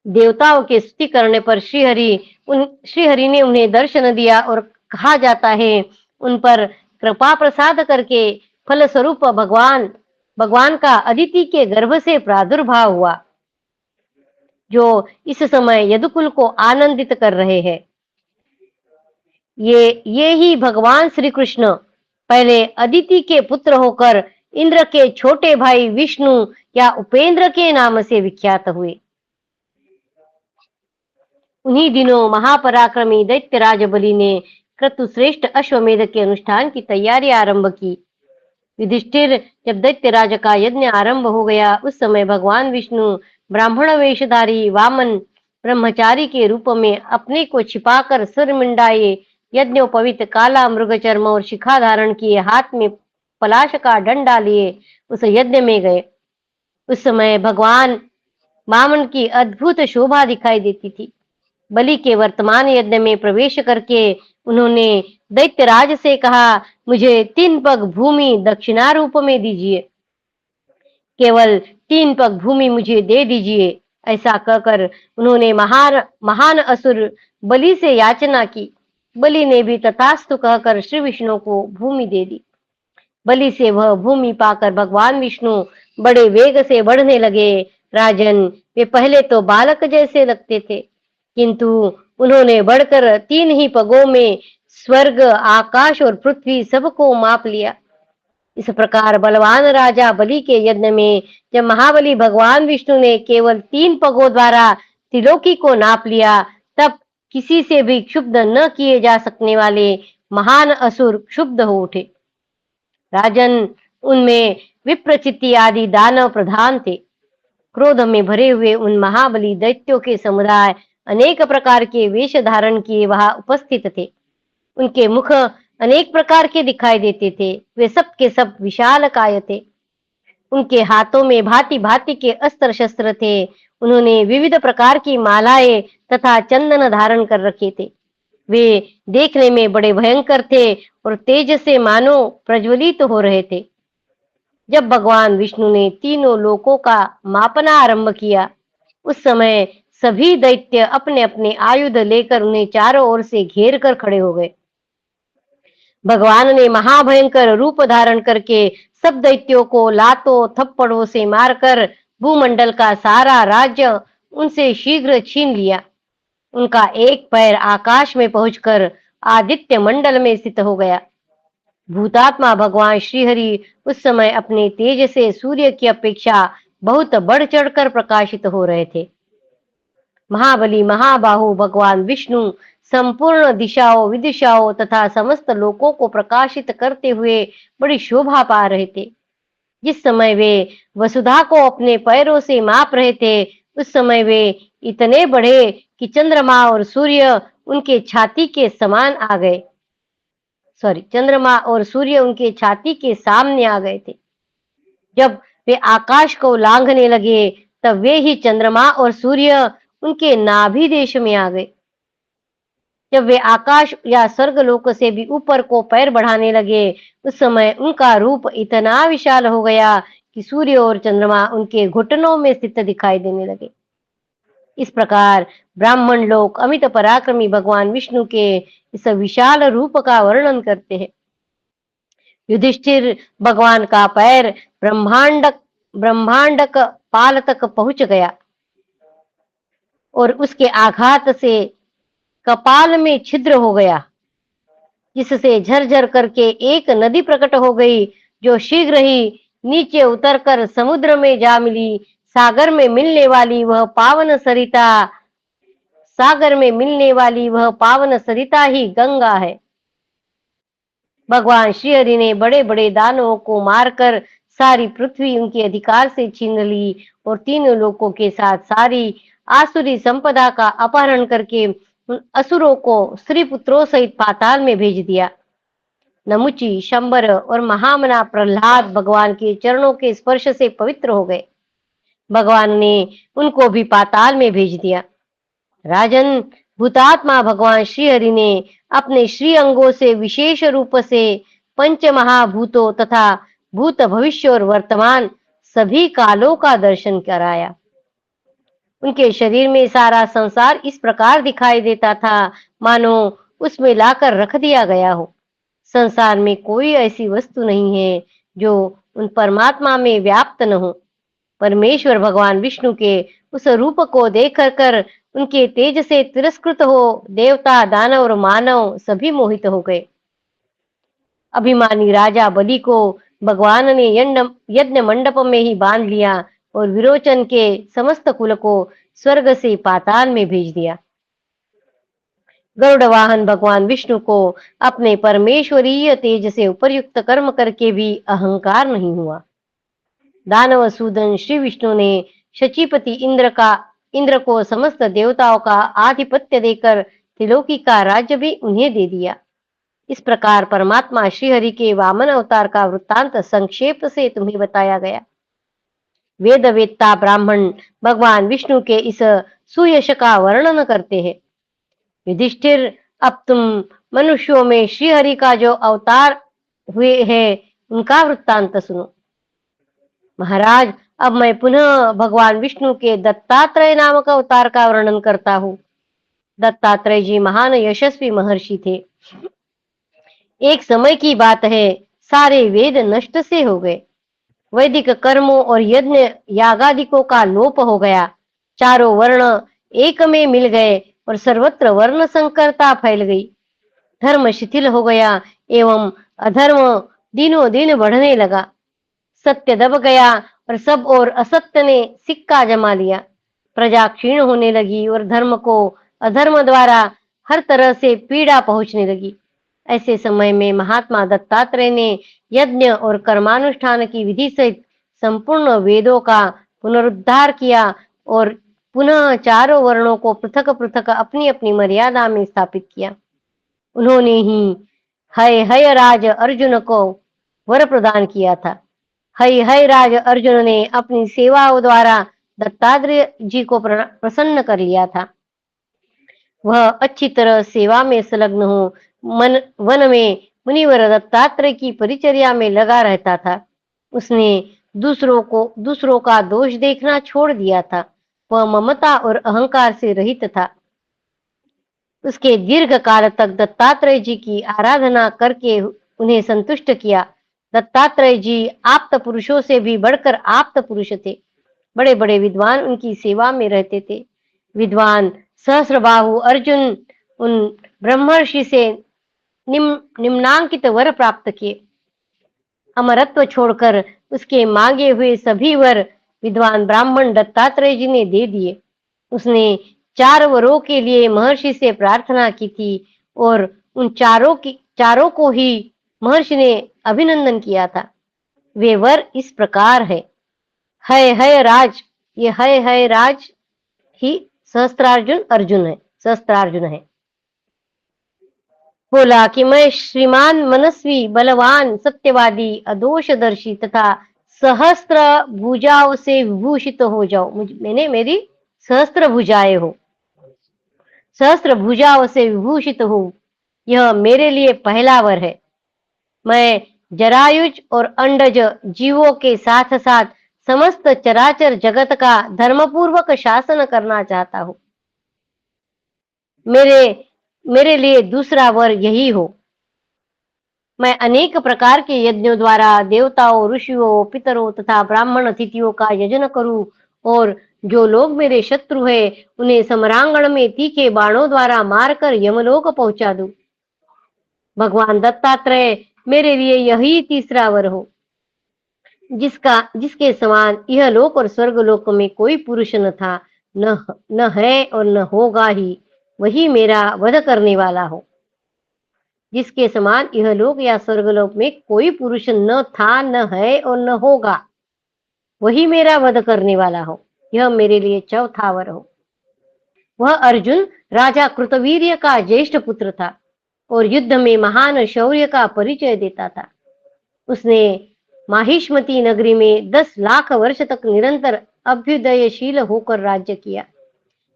देवताओं की स्तुति करने पर श्रीहरि ने उन्हें दर्शन दिया और कहा जाता है उन पर कृपा प्रसाद करके फलस्वरूप भगवान का अदिति के गर्भ से प्रादुर्भाव हुआ, जो इस समय यदुकुल को आनंदित कर रहे हैं। ये ही भगवान श्री कृष्ण पहले अदिति के पुत्र होकर इंद्र के छोटे भाई विष्णु या उपेंद्र के नाम से विख्यात हुए। उन्हीं दिनों महापराक्रमी दैत्यराज बलि ने क्रतुश्रेष्ठ अश्वमेध के अनुष्ठान की तैयारी आरंभ की। युधिष्ठिर, जब दैत्यराज का यज्ञ आरंभ हो गया उस समय भगवान विष्णु ब्राह्मण वेशधारी वामन ब्रह्मचारी के रूप में अपने को छिपाकर सिर मुंडाए यज्ञोपवीत काला मृग चर्म और शिखा धारण किए हाथ में पलाश का डंडा लिए उस यज्ञ में गए। उस समय भगवान वामन की अद्भुत शोभा दिखाई देती थी। बलि के वर्तमान यज्ञ में प्रवेश करके उन्होंने दैत्यराज से कहा, मुझे 3 पग भूमि दक्षिणा रूप में दीजिए, केवल 3 पग भूमि मुझे दे दीजिए। ऐसा कहकर उन्होंने महान असुर बलि से याचना की। बलि ने भी तथास्तु कहकर श्री विष्णु को भूमि दे दी। बलि से वह भूमि पाकर भगवान विष्णु बड़े वेग से बढ़ने लगे। राजन, वे पहले तो बालक जैसे लगते थे, किंतु उन्होंने बढ़कर 3 ही पगों में स्वर्ग, आकाश और पृथ्वी सबको माप लिया। इस प्रकार बलवान राजा बलि के यज्ञ में जब महाबली भगवान विष्णु ने केवल 3 पगों द्वारा त्रिलोकी को नाप लिया, तब किसी से भी क्षुब्ध न किए जा सकने वाले महान असुर क्षुब्ध हो उठे। राजन, उनमें विप्रचित्ति आदि दानव प्रधान थे। क्रोध में भरे हुए उन महाबली दैत्यों के समुदाय अनेक प्रकार के वेश धारण किए वहां उपस्थित थे। उनके मुख अनेक प्रकार के दिखाई देते थे। वे सब के सब विशाल काय थे। उनके हाथों में भांति भांति के अस्त्र शस्त्र थे। उन्होंने विविध प्रकार की मालाएं तथा चंदन धारण कर रखे थे। वे देखने में बड़े भयंकर थे और तेज से मानो प्रज्वलित हो रहे थे। जब भगवान विष्णु ने तीनों लोकों का मापना आरंभ किया, उस समय सभी दैत्य अपने अपने आयुध लेकर उन्हें चारों ओर से घेर कर खड़े हो गए। भगवान ने महाभयंकर रूप धारण करके सब दैत्यों को लातों थप्पड़ों से मारकर भूमंडल का सारा राज्य उनसे शीघ्र छीन लिया। उनका एक पैर आकाश में पहुंचकर आदित्य मंडल में स्थित हो गया। भूतात्मा भगवान श्रीहरि उस समय अपने तेज से सूर्य की अपेक्षा बहुत बढ़ चढ़कर प्रकाशित हो रहे थे। महाबली महाबाहु भगवान विष्णु संपूर्ण दिशाओं विदिशाओं तथा समस्त लोकों को प्रकाशित करते हुए बड़ी शोभा पा रहे थे। जिस समय वे वसुधा को अपने पैरों से माप रहे थे, उस समय वे इतने बढ़े कि चंद्रमा और सूर्य उनके छाती के समान आ गए। चंद्रमा और सूर्य उनके छाती के सामने आ गए थे। जब वे आकाश को लांघने लगे, तब वे ही चंद्रमा और सूर्य उनके नाभि देश में आ गए। जब वे आकाश या स्वर्गलोक से भी ऊपर को पैर बढ़ाने लगे, उस समय उनका रूप इतना विशाल हो गया कि सूर्य और चंद्रमा उनके घुटनों में स्थित दिखाई देने लगे। इस प्रकार ब्राह्मण लोग अमित पराक्रमी भगवान विष्णु के इस विशाल रूप का वर्णन करते हैं। युधिष्ठिर भगवान का पैर ब्रह्मांडक पाल तक पहुंच गया और उसके आघात से कपाल में छिद्र हो गया, जिससे झरझर करके एक नदी प्रकट हो गई, जो शीघ्र ही नीचे उतरकर समुद्र में जा मिली। सागर में मिलने वाली वह पावन सरिता ही गंगा है। भगवान श्रीहरि ने बड़े बड़े दानवों को मारकर सारी पृथ्वी उनके अधिकार से छीन ली और तीनों लोकों के साथ सारी आसुरी संपदा का अपहरण करके उन असुरों को स्त्री पुत्रों सहित पाताल में भेज दिया। नमुची, शंबर और महामना प्रहलाद भगवान के चरणों के स्पर्श से पवित्र हो गए। भगवान ने उनको भी पाताल में भेज दिया। राजन, भूतात्मा भगवान श्रीहरि ने अपने श्री अंगों से विशेष रूप से पंच महाभूतों तथा भूत भविष्य और वर्तमान सभी कालों का दर्शन कराया। उनके शरीर में सारा संसार इस प्रकार दिखाई देता था, मानो उसमें लाकर रख दिया गया हो। संसार में कोई ऐसी वस्तु नहीं है जो उन परमात्मा में व्याप्त न हो। परमेश्वर भगवान विष्णु के उस रूप को देख कर उनके तेज से तिरस्कृत हो देवता, दानव और मानव सभी मोहित हो गए। अभिमानी राजा बलि को भगवान ने यज्ञ मंडप में ही बांध लिया और विरोचन के समस्त कुल को स्वर्ग से पाताल में भेज दिया। गरुड़ वाहन भगवान विष्णु को अपने परमेश्वरीय तेज से उपयुक्त कर्म करके भी अहंकार नहीं हुआ। दानव सूदन श्री विष्णु ने शचीपति इंद्र को समस्त देवताओं का आधिपत्य देकर त्रिलोकी का राज्य भी उन्हें दे दिया। इस प्रकार परमात्मा श्रीहरि के वामन अवतार का वृत्तांत संक्षेप से तुम्हें बताया गया। वेद वेत्ता ब्राह्मण भगवान विष्णु के इस सुयश का वर्णन करते हैं। युधिष्ठिर, अब तुम मनुष्यों में श्रीहरि का जो अवतार हुए हैं उनका वृत्तांत सुनो। महाराज, अब मैं पुनः भगवान विष्णु के दत्तात्रेय नामक अवतार का वर्णन करता हूँ। दत्तात्रेय जी महान यशस्वी महर्षि थे। एक समय की बात है, सारे वेद नष्ट से हो गए। वैदिक कर्मों और यज्ञ यागादिकों का लोप हो गया। चारों वर्ण एक में मिल गए और सर्वत्र वर्ण संकरता फैल गई। धर्म शिथिल हो गया एवं अधर्म दिनों दिन बढ़ने लगा। सत्य दब गया और सब और असत्य ने सिक्का जमा लिया। प्रजा क्षीण होने लगी और धर्म को अधर्म द्वारा हर तरह से पीड़ा पहुंचने लगी। ऐसे समय में महात्मा दत्तात्रेय ने यज्ञ और कर्मानुष्ठान की विधि सहित संपूर्ण वेदों का पुनरुद्धार किया और पुनः चारों वर्णों को पृथक पृथक अपनी अपनी मर्यादा में स्थापित किया। उन्होंने ही हय राज अर्जुन को वर प्रदान किया था। हय राज अर्जुन ने अपनी सेवाओं द्वारा दत्तात्रेय जी को प्रसन्न कर लिया था। वह अच्छी तरह सेवा में संलग्न हो वन में मुनिवर दत्तात्रेय की परिचर्या में लगा रहता था। उसने दूसरों का दोष देखना छोड़ दिया था। वह ममता और अहंकार से रहित था। उसके दीर्घ काल तक दत्तात्रेय जी की आराधना करके उन्हें संतुष्ट किया। दत्तात्रेय जी आप्त पुरुषों से भी बढ़कर आप्त पुरुष थे। बड़े बड़े विद्वान उनकी सेवा में रहते थे। विद्वान सहस्रबाहु अर्जुन उन ब्रह्मर्षि से निम्नांकित वर प्राप्त किए। अमरत्व छोड़कर उसके मांगे हुए सभी वर विद्वान ब्राह्मण दत्तात्रेय जी ने दे दिए। उसने 4 वरों के लिए महर्षि से प्रार्थना की थी और उन चारों को ही महर्षि ने अभिनंदन किया था। वे वर इस प्रकार है। है राज, ये है राज ही सहस्त्रार्जुन है। बोला कि मैं श्रीमान मनस्वी बलवान सत्यवादी अदोषदर्शी तथा सहस्त्र भुजाओं से विभूषित हो जाऊं। मैंने मेरी सहस्त्र भुजाएं हो, सहस्त्र भुजाओं से विभूषित हो, यह मेरे लिए पहला वर है। मैं जरायुज और अंडज जीवों के साथ साथ समस्त चराचर जगत का धर्मपूर्वक शासन करना चाहता हूं। मेरे लिए दूसरा वर यही हो। मैं अनेक प्रकार के यज्ञों द्वारा देवताओं, ऋषियों, पितरों तथा ब्राह्मण अतिथियों का यजन करूं और जो लोग मेरे शत्रु हैं उन्हें समरांगण में तीखे बाणों द्वारा मारकर यमलोक पहुंचा दूं। भगवान दत्तात्रेय, मेरे लिए यही तीसरा वर हो, जिसके समान यह लोक और स्वर्ग लोक में कोई पुरुष न था, न है और न होगा ही। वही मेरा वध करने वाला हो। जिसके समान यह लोक या स्वर्गलोक में कोई पुरुष न था, न है और न होगा, वही मेरा वध करने वाला हो। यह मेरे लिए चौथा वर हो। वह अर्जुन राजा कृतवीर्य का ज्येष्ठ पुत्र था और युद्ध में महान शौर्य का परिचय देता था। उसने माहिष्मती नगरी में 10 लाख वर्ष तक निरंतर अभ्युदयशील होकर राज्य किया।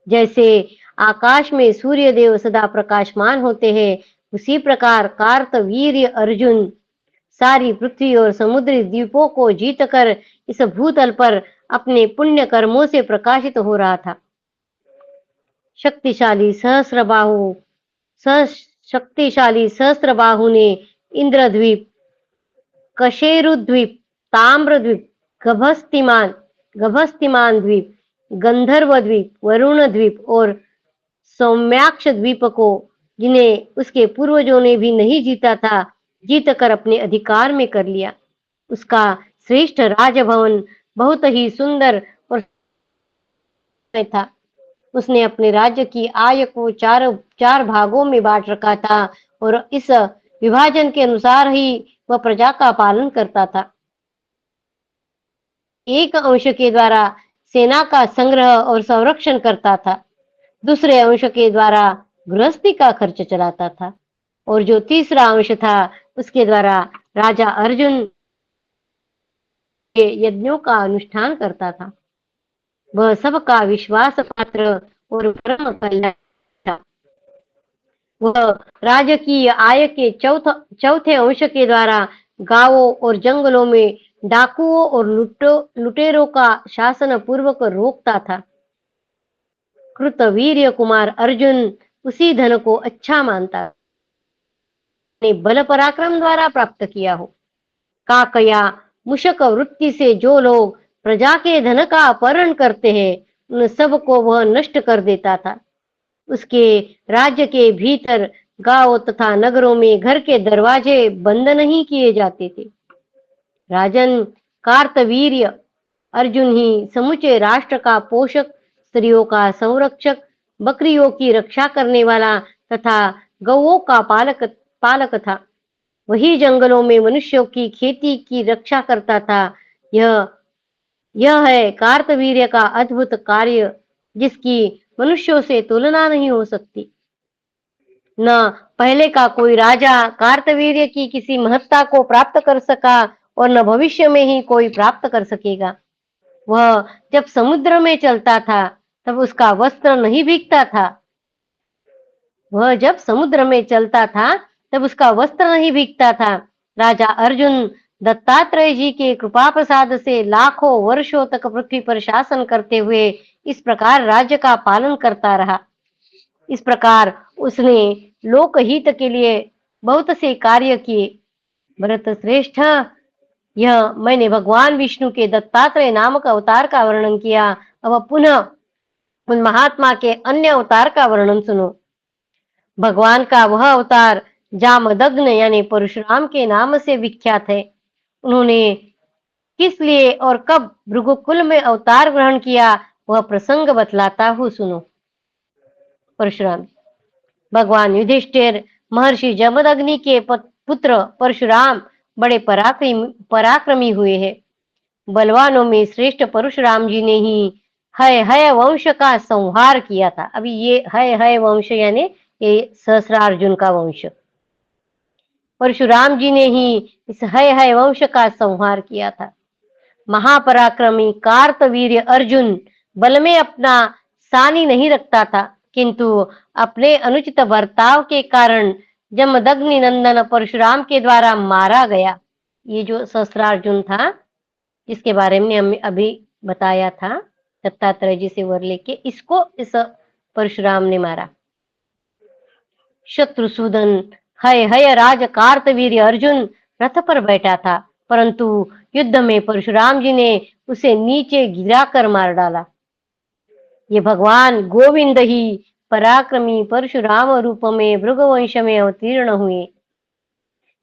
जैसे आकाश में सूर्य देव सदा प्रकाशमान होते हैं, उसी प्रकार कार्तवीर्य अर्जुन सारी पृथ्वी और समुद्री द्वीपों को जीतकर इस भूतल पर अपने पुण्य कर्मों से प्रकाशित हो रहा था। शक्तिशाली सहस्त्रबाहु ने इंद्रद्वीप, कशेरुद्वीप, ताम्रद्वीप, गभस्तिमान द्वीप, गंधर्व द्वीप, वरुण द्वीप और सौम्याक्ष द्वीप को, जिन्हें उसके पूर्वजों ने भी नहीं जीता था, जीतकर अपने अधिकार में कर लिया। उसका श्रेष्ठ राजभवन बहुत ही सुंदर और था। उसने अपने राज्य की आय को चार भागों में बांट रखा था और इस विभाजन के अनुसार ही वह प्रजा का पालन करता था। एक अंश के द्वारा सेना का संग्रह और संरक्षण करता था, दूसरे अंश के द्वारा गृहस्थी का खर्च चलाता था और जो तीसरा अंश था उसके द्वारा राजा अर्जुन के यज्ञों का अनुष्ठान करता था। वह सबका विश्वास पात्र और परम कल्याण था। वह राजकीय आय के चौथे अंश के द्वारा गांवों और जंगलों में डाकुओं और लुटेरों का शासन पूर्वक रोकता था। कृतवीर्य कुमार अर्जुन उसी धन को अच्छा मानता, ने बल पराक्रम द्वारा प्राप्त किया हो। काकया मुशक वृत्ति से जो लोग प्रजा के धन का अपहरण करते हैं, उन सब को वह नष्ट कर देता था। उसके राज्य के भीतर गांव तथा नगरों में घर के दरवाजे बंद नहीं किए जाते थे। राजन, कार्तवीर्य अर्जुन ही समुचे राष्ट्र का पोषक, स्त्रियों का संरक्षक, बकरियों की रक्षा करने वाला तथा गौओं का पालक था। वही जंगलों में मनुष्यों की खेती की रक्षा करता था। यह है कार्तवीर्य का अद्भुत कार्य, जिसकी मनुष्यों से तुलना नहीं हो सकती। न पहले का कोई राजा कार्तवीर्य की किसी महत्ता को प्राप्त कर सका और न भविष्य में ही कोई प्राप्त कर सकेगा। वह जब समुद्र में चलता था तब उसका वस्त्र नहीं भीगता था। वह जब समुद्र में चलता था तब उसका वस्त्र नहीं भीगता था। राजा अर्जुन दत्तात्रेय जी के कृपा प्रसाद से लाखों वर्षों तक पृथ्वी पर शासन करते हुए इस प्रकार राज्य का पालन करता रहा। इस प्रकार उसने लोकहित के लिए बहुत से कार्य किए। भरत श्रेष्ठ, यह मैंने भगवान विष्णु के दत्तात्रेय नामक अवतार का वर्णन किया। अब पुनः उन महात्मा के अन्य अवतार का वर्णन सुनो। भगवान का वह अवतार जामदग्न यानी परशुराम के नाम से विख्यात है। उन्होंने किस लिए और कब भृगुकुल में अवतार ग्रहण किया, वह प्रसंग बतलाता हूँ, सुनो। परशुराम, भगवान युधिष्ठिर महर्षि जमदग्नि के पुत्र परशुराम बड़े पराक्रमी हुए हैं। बलवानों में श्रेष्ठ परशुराम जी ने ही हय हय वंश का संहार किया था। अभी ये हय हय वंश यानी ये सहस्रार्जुन का वंश, परशुराम जी ने ही इस हय हय वंश का संहार किया था। महापराक्रमी कार्तवीर्य अर्जुन बल में अपना सानी नहीं रखता था, किंतु अपने अनुचित बर्ताव के कारण जमदग्नि नंदन परशुराम के द्वारा मारा गया। ये जो सहस्रार्जुन था जिसके बारे में हमने अभी बताया था, दत्तात्रेय जी से वर लेके, इसको इस परशुराम ने मारा। शत्रुसूदन हय हय राज कार्तवीर्य अर्जुन रथ पर बैठा था, परंतु युद्ध में परशुराम जी ने उसे नीचे गिराकर मार डाला। ये भगवान गोविंद ही पराक्रमी परशुराम रूप में भृगुवंश में अवतीर्ण हुए।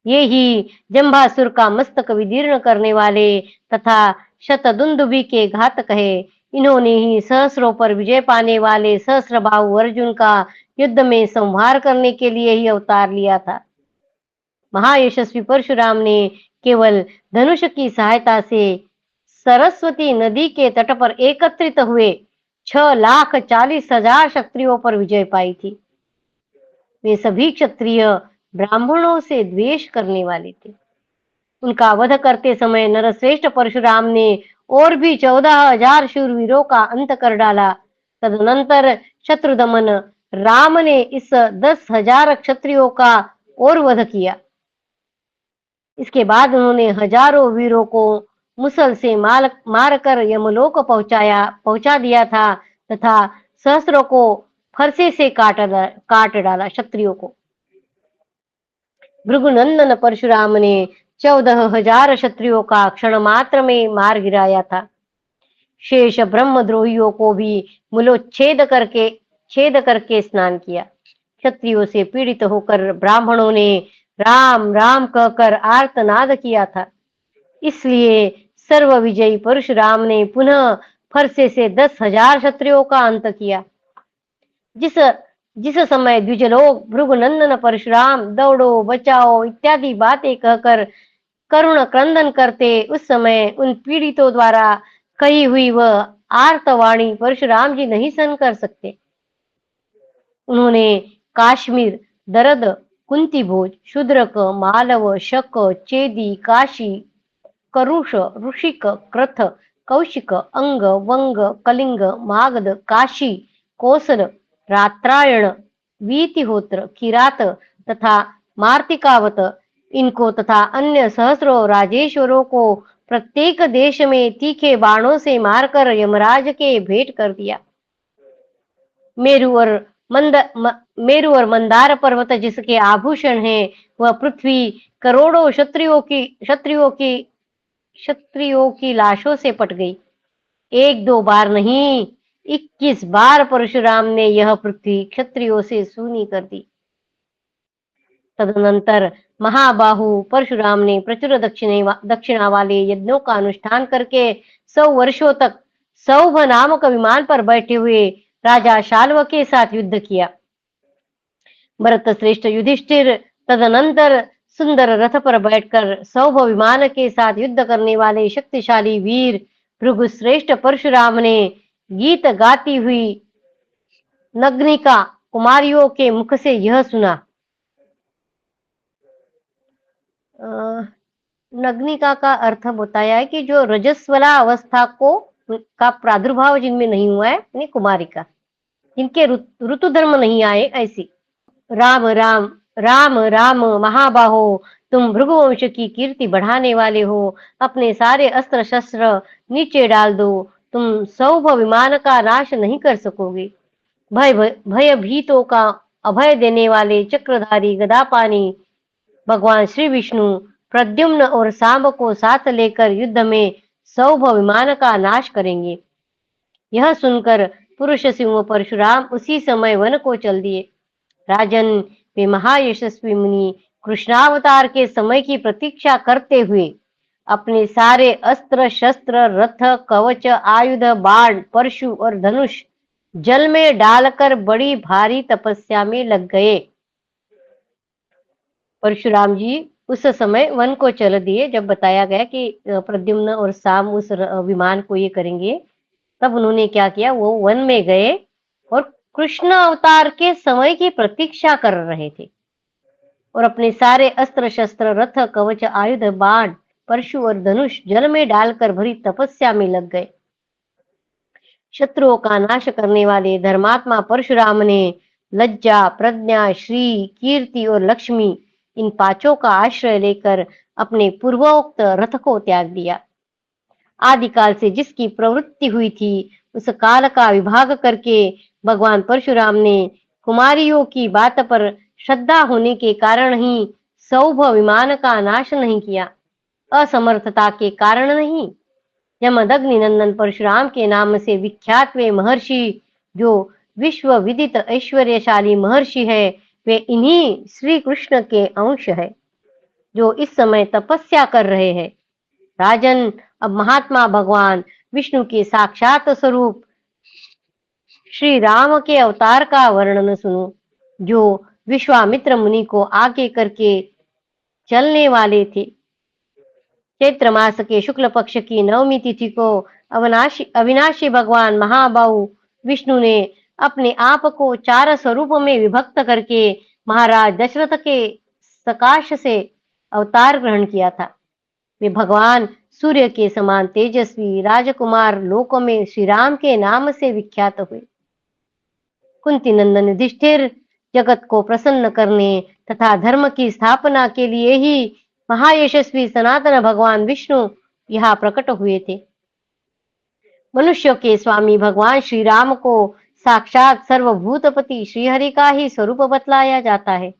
ये ही जंभासुर का मस्तक विदीर्ण करने वाले तथा शतदुंदुभि के घातक है। इन्होंने ही सहस्रों पर विजय पाने वाले सहस्त्रबाहु अर्जुन का युद्ध में संहार करने के लिए ही अवतार लिया था। महायशस्वी परशुराम ने केवल धनुष की सहायता से सरस्वती नदी के तट पर एकत्रित हुए 6,40,000 क्षत्रियों पर विजय पाई थी। वे सभी क्षत्रिय ब्राह्मणों से द्वेष करने वाले थे। उनका वध करते समय नरश्रेष्ठ परशुराम ने और भी 14,000 शूरवीरों का अंत कर डाला। तदनंतर शत्रुदमन राम ने इस 10,000 क्षत्रियों का और वध किया। इसके बाद उन्होंने हजारों वीरों को मुसल से मारकर यमलोक पहुंचा दिया था तथा सहस्रों को फरसे से काट डाला क्षत्रियों को। भृगुनंदन परशुराम ने 14,000 क्षत्रियों का क्षण मात्र में मार गिराया था। शेष ब्रह्मद्रोहियों को भी मूलोच्छेद करके स्नान किया। क्षत्रियों से पीड़ित होकर ब्राह्मणों ने राम राम कहकर आर्तनाद किया था। इसलिए सर्व विजयी परशुराम ने पुनः फरसे से 10,000 क्षत्रियों का अंत किया। जिस जिस समय द्विजलोक भृगुनंदन परशुराम दौड़ो बचाओ इत्यादि बातें कहकर करुण क्रंदन करते, उस समय उन पीड़ितों द्वारा कही हुई वह आर्तवाणी परशुराम जी नहीं सहन कर सकते। उन्होंने काश्मीर, दरद, कुंती भोज, शूद्रक, मालव, शक, चेदी, काशी, करुष, ऋषिक, क्रथ, कौशिक, अंग, वंग, कलिंग, मागध, काशी, कोसल, रात्रायण, वीतिहोत्र, किरात तथा मार्तिकावत, इनको तथा अन्य सहस्रों राजेश्वरों को प्रत्येक देश में तीखे बाणों से मारकर यमराज के भेंट कर दिया। मेरु और मंदार पर्वत जिसके आभूषण हैं, वह पृथ्वी करोड़ों क्षत्रियों की लाशों से पट गई। एक दो बार नहीं, 21 बार परशुराम ने यह पृथ्वी क्षत्रियों से सूनी कर दी। तदनंतर महाबाहु परशुराम ने प्रचुर दक्षिणा वाले यज्ञों का अनुष्ठान करके 100 वर्षों तक सौभ नामक विमान पर बैठे हुए राजा शाल्व के साथ युद्ध किया। भरत श्रेष्ठ युधिष्ठिर तदनंतर सुंदर रथ पर बैठकर सौभ विमान के साथ युद्ध करने वाले शक्तिशाली वीर भृगु श्रेष्ठ परशुराम ने गीत गाती हुई नग्निका कुमारियों के मुख से यह सुना। नग्निका का अर्थ बताया है कि जो रजस्वला अवस्था का प्रादुर्भाव जिनमें नहीं हुआ है, यानी कुमारिका, जिनके ऋतु धर्म नहीं आए, ऐसी। राम राम राम राम महाबाहो, तुम भृगुवंश की कीर्ति बढ़ाने वाले हो, अपने सारे अस्त्र शस्त्र नीचे डाल दो, तुम सौभ विमान का नाश नहीं कर सकोगे। भयभीतों का अभय देने वाले चक्रधारी गदापानी भगवान श्री विष्णु प्रद्युम्न और सांब को साथ लेकर युद्ध में सौभ विमान का नाश करेंगे। यह सुनकर पुरुष सिंह परशुराम उसी समय वन को चल दिए। राजन, वे महायशस्वी मुनि कृष्णावतार के समय की प्रतीक्षा करते हुए अपने सारे अस्त्र शस्त्र, रथ, कवच, आयुध, बाण, परशु और धनुष जल में डालकर बड़ी भारी तपस्या में लग गए। परशुराम जी उस समय वन को चल दिए। जब बताया गया कि प्रद्युम्न और साम उस विमान को ये करेंगे, तब उन्होंने क्या किया, वो वन में गए और कृष्ण अवतार के समय की प्रतीक्षा कर रहे थे और अपने सारे अस्त्र शस्त्र, रथ, कवच, आयुध, बाण, परशु और धनुष जल में डालकर भरी तपस्या में लग गए। शत्रुओं का नाश करने वाले धर्मात्मा परशुराम ने लज्जा, प्रज्ञा, श्री, कीर्ति और लक्ष्मी, इन पांचों का आश्रय लेकर अपने पूर्वोक्त रथ को त्याग दिया। आदिकाल से जिसकी प्रवृत्ति हुई थी, उस काल का विभाग करके भगवान परशुराम ने कुमारियों की बात पर श्रद्धा होने के कारण ही सौभ विमान का नाश नहीं किया, असमर्थता के कारण नहीं। यमदग्नि नंदन परशुराम के नाम से विख्यात वे महर्षि, जो विश्व विदित ऐश्वर्यशाली महर्षि है, वे इन्हीं श्री कृष्ण के अंश है, जो इस समय तपस्या कर रहे हैं। राजन, अब महात्मा भगवान विष्णु के साक्षात स्वरूप श्री राम के अवतार का वर्णन सुनो, जो विश्वामित्र मुनि को आगे करके चलने वाले थे। चैत्र मास के शुक्ल पक्ष की नवमी तिथि को अविनाशी भगवान महाबाहु विष्णु ने अपने आप को 4 स्वरूप में विभक्त करके महाराज दशरथ के सकाश से अवतार ग्रहण किया था। वे भगवान सूर्य के समान तेजस्वी राजकुमार लोकों में श्री राम के नाम से विख्यात हुए। कुंती नंदन युधिष्ठिर जगत को प्रसन्न करने तथा धर्म की स्थापना के लिए ही महायशस्वी सनातन भगवान विष्णु यहाँ प्रकट हुए थे। मनुष्यों के स्वामी भगवान श्री राम को साक्षात सर्वभूतपति श्रीहरि का ही स्वरूप बतलाया जाता है।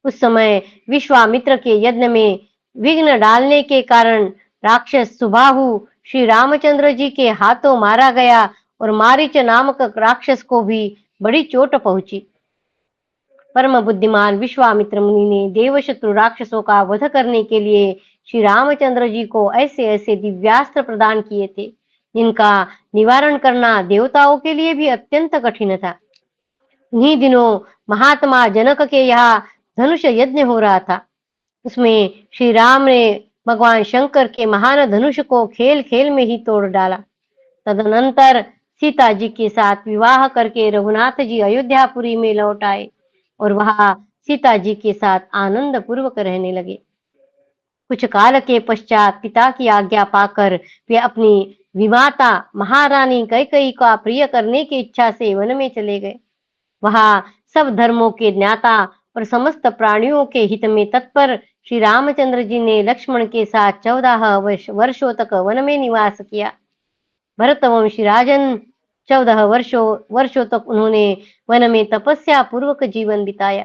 उस समय विश्वामित्र के यज्ञ में विघ्न डालने के कारण राक्षस सुबाहु श्री रामचंद्र जी के हाथों मारा गया और मारीच नामक राक्षस को भी बड़ी चोट पहुंची। परम बुद्धिमान विश्वामित्र मुनि ने देवशत्रु राक्षसों का वध करने के लिए श्री रामचंद्र जी को ऐसे ऐसे दिव्यास्त्र प्रदान किए थे, जिनका निवारण करना देवताओं के लिए भी अत्यंत कठिन था। उन्हीं दिनों महात्मा जनक के यहाँ धनुष यज्ञ हो रहा था। उसमें श्री राम ने भगवान शंकर के महान धनुष को खेल खेल में ही तोड़ डाला। तदनंतर सीता जी के साथ विवाह करके रघुनाथ जी अयोध्यापुरी में लौट आए और वहां सीता जी के साथ आनंद पूर्वक रहने लगे। कुछ काल के पश्चात पिता की आज्ञा पाकर वे अपनी विमाता महारानी कैकेयी का प्रिय करने की इच्छा से वन में चले गए। वहां सब धर्मों के ज्ञाता और समस्त प्राणियों के हित में तत्पर श्री रामचंद्र जी ने लक्ष्मण के साथ 14 वर्षों तक वन में निवास किया। भरतवंशी राजन 14 वर्षों तक उन्होंने वन में तपस्या पूर्वक जीवन बिताया।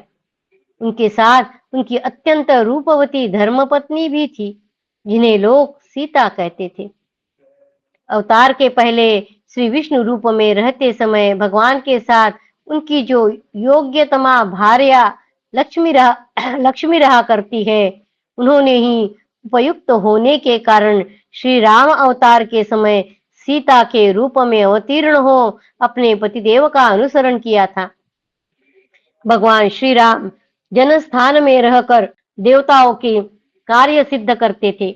उनके साथ उनकी अत्यंत रूपवती धर्मपत्नी भी थी, जिन्हें लोग सीता कहते थे। अवतार के पहले श्री विष्णु रूप में रहते समय भगवान के साथ उनकी जो योग्यतमा भार्या लक्ष्मी रहा करती है, उन्होंने ही उपयुक्त होने के कारण श्री राम अवतार के समय सीता के रूप में अवतीर्ण हो अपने पतिदेव का अनुसरण किया था। भगवान श्री राम जनस्थान में रहकर देवताओं के कार्य सिद्ध करते थे।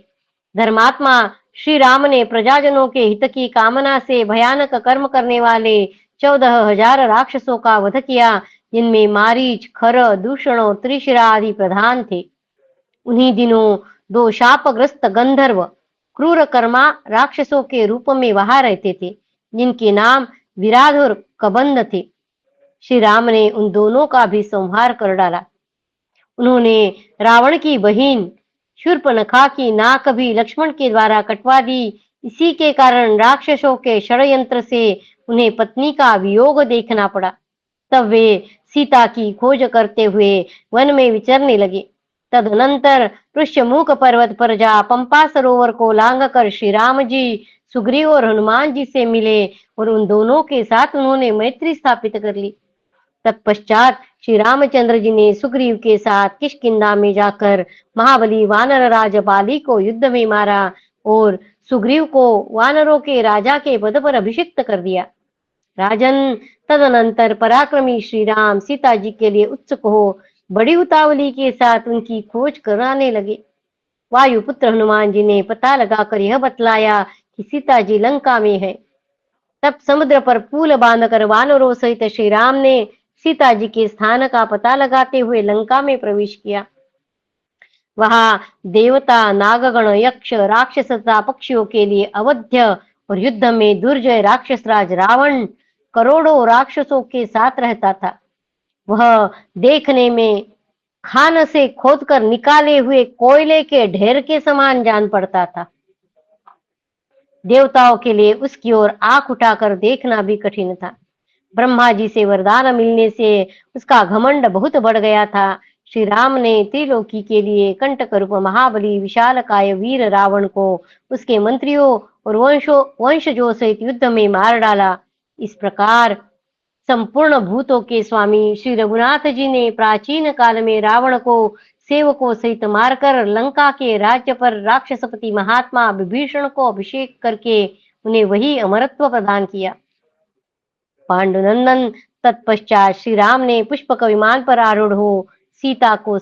धर्मात्मा श्री राम ने प्रजाजनों के हित की कामना से भयानक कर्म करने वाले 14,000 राक्षसों का वध किया, जिनमें मारीच, खर, दूषण और त्रिशिरा आदि प्रधान थे। उन्हीं दिनों 2 शापग्रस्त गंधर्व क्रूर कर्मा राक्षसों के रूप में वहां रहते थे, जिनके नाम विराध और कबंध थे। श्री राम ने उन दोनों का भी संहार कर डाला। उन्होंने रावण की बहिन शूर्पणखा की नाक भी लक्ष्मण के द्वारा कटवा दी। इसी के कारण राक्षसों के षड्यंत्र से उन्हें पत्नी का वियोग देखना पड़ा। तब वे सीता की खोज करते हुए वन में विचरने लगे। तदनंतर ऋष्यमुख पर्वत पर जा पंपा सरोवर को लांघ कर श्री राम जी सुग्रीव और हनुमान जी से मिले और उन दोनों के साथ उन्होंने मैत्री स्थापित कर ली। तत्पश्चात श्री रामचंद्र जी ने सुग्रीव के साथ किष्किंधा में जाकर महाबली वानर राज बाली को युद्ध में मारा और सुग्रीव को वानरों के राजा के पद पर अभिषिक्त कर दिया। राजन, तदनंतर पराक्रमी श्री राम सीता जी के लिए उत्सुक हो बड़ी उतावली के साथ उनकी खोज कराने लगे। वायुपुत्र हनुमान जी ने पता लगाकर यह बतलाया कि सीता जी लंका में है। तब समुद्र पर पुल बांधकर वानरों सहित श्री राम ने सीता जी के स्थान का पता लगाते हुए लंका में प्रवेश किया। वहां देवता, नागगण, यक्ष, राक्षस तथा पक्षियों के लिए अवध्य और युद्ध में दुर्जय राक्षस राज रावण करोड़ों राक्षसों के साथ रहता था। वह देखने में खान से खोदकर निकाले हुए कोयले के ढेर के समान जान पड़ता था। देवताओं के लिए उसकी ओर आंख उठाकर देखना भी कठिन था। ब्रह्मा जी से वरदान मिलने से उसका घमंड बहुत बढ़ गया था। श्री राम ने त्रिलोकी के लिए कंटक रूप महाबली विशालकाय वीर रावण को उसके मंत्रियों और वंशजों सहित युद्ध में मार डाला। इस प्रकार संपूर्ण भूतों के स्वामी श्री रघुनाथ जी ने प्राचीन काल में रावण को सेवकों सहित मारकर लंका के राज्य पर राक्षसपति महात्मा विभीषण को अभिषेक करके उन्हें वही अमरत्व प्रदान किया। पांडुनंदन, तत्पश्चात श्री राम ने पुष्पक विमान पर आरूढ़ हो सीता को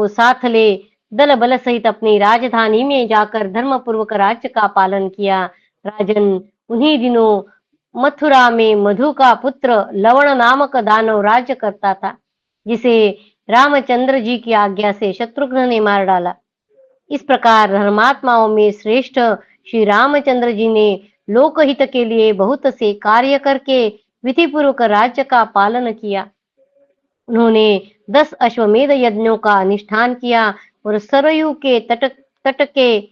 साथ ले दल बल सहित अपनी राजधानी में जाकर धर्म पूर्वक राज्य का पालन किया। राजन, उन्हीं दिनों मथुरा में मधु का पुत्र लवण नामक दानव राज्य करता था, जिसे रामचंद्र जी की आज्ञा से शत्रुघ्न ने मार डाला। इस प्रकार धर्मात्माओं में श्रेष्ठ श्री रामचंद्र जी ने लोकहित के लिए बहुत से कार्य करके विधि पूर्वक राज्य का पालन किया। उन्होंने 10 अश्वमेध यज्ञों का अनुष्ठान किया और सरयू के तट के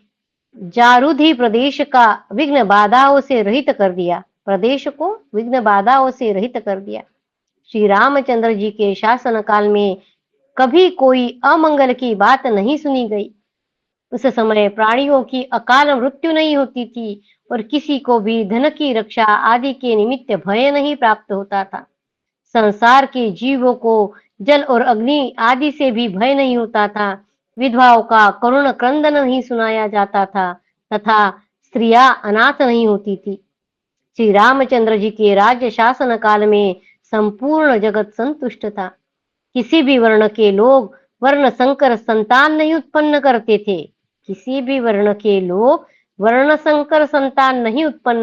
जारूधी प्रदेश का विघ्न बाधाओं से रहित कर दिया। श्री रामचंद्र जी के शासन काल में कभी कोई अमंगल की बात नहीं सुनी गई। उस समय प्राणियों की अकाल मृत्यु नहीं होती थी और किसी को भी धन की रक्षा आदि के निमित्त भय नहीं प्राप्त होता था। संसार के जीवों को जल और अग्नि आदि से भी भय नहीं होता था। विधवाओं का करुण क्रंदन नहीं सुनाया जाता था तथा स्त्रियां अनाथ नहीं होती थी। श्री रामचंद्र जी के राज्य शासन काल में संपूर्ण जगत संतुष्ट था। किसी भी वर्ण के लोग वर्ण संकर संतान नहीं उत्पन्न